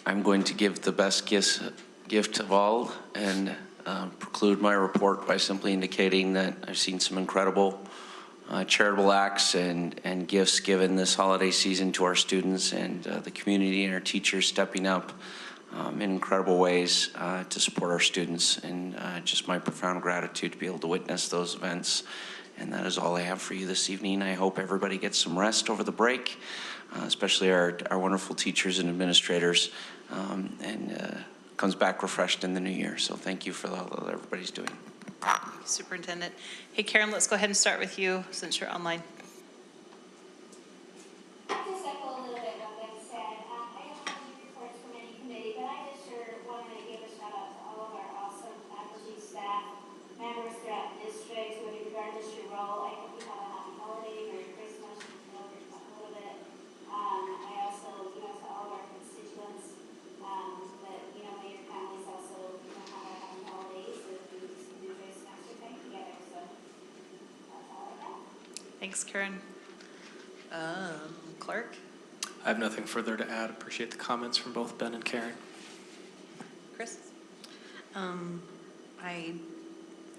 I'm going to give the best gift of all and preclude my report by simply indicating that I've seen some incredible charitable acts and gifts given this holiday season to our students and the community and our teachers stepping up in incredible ways to support our students. And just my profound gratitude to be able to witness those events. And that is all I have for you this evening. I hope everybody gets some rest over the break, especially our wonderful teachers and administrators, and comes back refreshed in the new year. So thank you for all that everybody's doing. Superintendent. Hey, Karen, let's go ahead and start with you since you're online. Just echo a little bit what Ben said. I don't have any reports from any committee, but I just sure wanted to give a shout out to all of our awesome faculty, staff, members throughout the district, regardless your role. I hope you have a happy holiday, Merry Christmas, a little bit. I also, to all of our constituents, that, may your families also, have a happy holidays and enjoy some extra time together. So that's all I have. Thanks, Karen. Clark? I have nothing further to add. Appreciate the comments from both Ben and Karen. Chris? I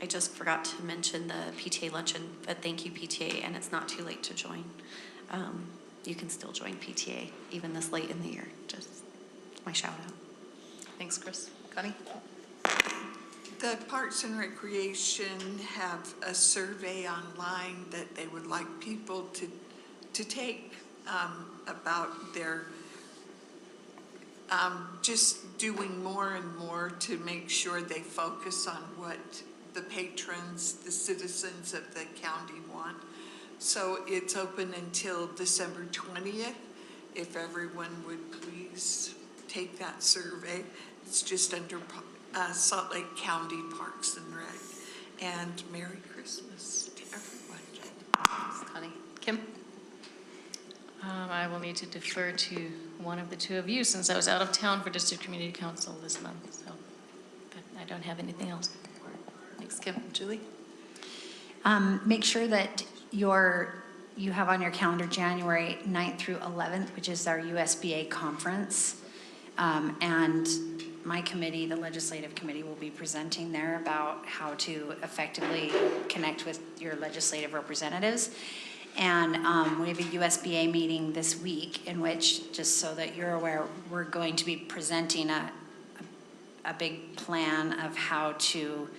just forgot to mention the PTA luncheon, but thank you, PTA, and it's not too late to join. You can still join PTA even this late in the year. Just my shout out. Thanks, Chris. Connie? The Parks and Recreation have a survey online that they would like people to take about their just doing more and more to make sure they focus on what the patrons, the citizens of the county want. So it's open until December 20th. If everyone would please take that survey. It's just under Salt Lake County Parks and Rec. And Merry Christmas to everyone. Thanks, Connie. Kim? I will need to defer to one of the two of you since I was out of town for District Community Council this month, so but I don't have anything else. Thanks, Kim. Julie? Make sure that you have on your calendar January 9th through 11th, which is our USBA conference. And my committee, the legislative committee, will be presenting there about how to effectively connect with your legislative representatives. And we have a USBA meeting this week in which, just so that you're aware, we're going to be presenting a big plan of how to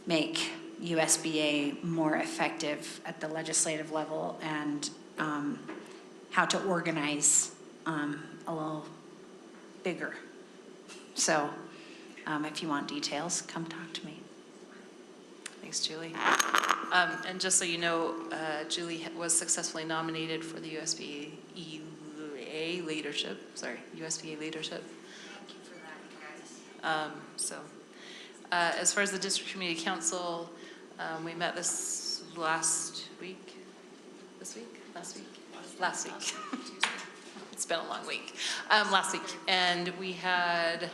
make USBA more effective at the legislative level and how to organize a little bigger. So if you want details, come talk to me. Thanks, Julie. And just so you know, Julie was successfully nominated for the USBA leadership. USBA leadership. Thank you for that, guys. As far as the District Community Council, we met this last week. Last week. It's been a long week. Last week, and we had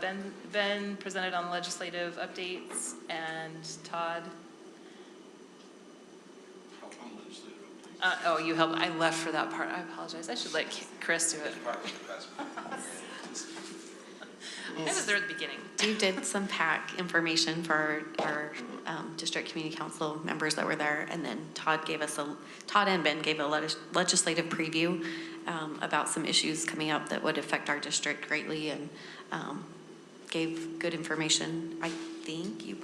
Ben presented on legislative updates, and Todd. You helped. I left for that part. I apologize. I should let Chris do it. I was there at the beginning. Dave did some PAC information for our district community council members that were there, and then Todd and Ben gave a legislative preview about some issues coming up that would affect our district greatly, and gave good information. I think you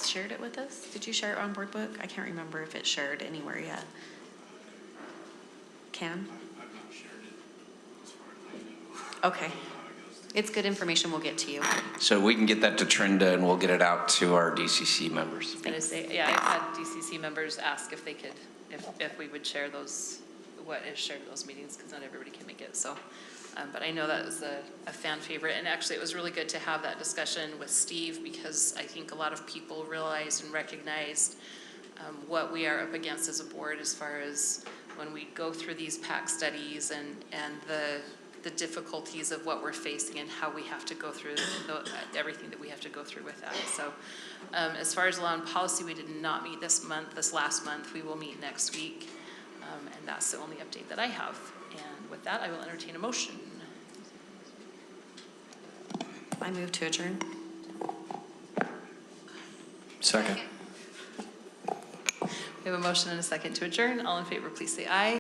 shared it with us. Did you share it on Board Book? I can't remember if it's shared anywhere yet. Can? I've not shared it as far as I know. Okay. It's good information. We'll get to you. So we can get that to Trinda and we'll get it out to our DCC members. I've had DCC members ask if they could, if we would share what is shared at those meetings, because not everybody can make it. So, but I know that was a fan favorite, and actually it was really good to have that discussion with Steve, because I think a lot of people realized and recognized what we are up against as a board as far as when we go through these PAC studies and the the difficulties of what we're facing and how we have to go through everything that we have to go through with that. So as far as law and policy, we did not meet this last month. We will meet next week. And that's the only update that I have. And with that, I will entertain a motion. I move to adjourn. Second. We have a motion and a second to adjourn. All in favor, please say aye.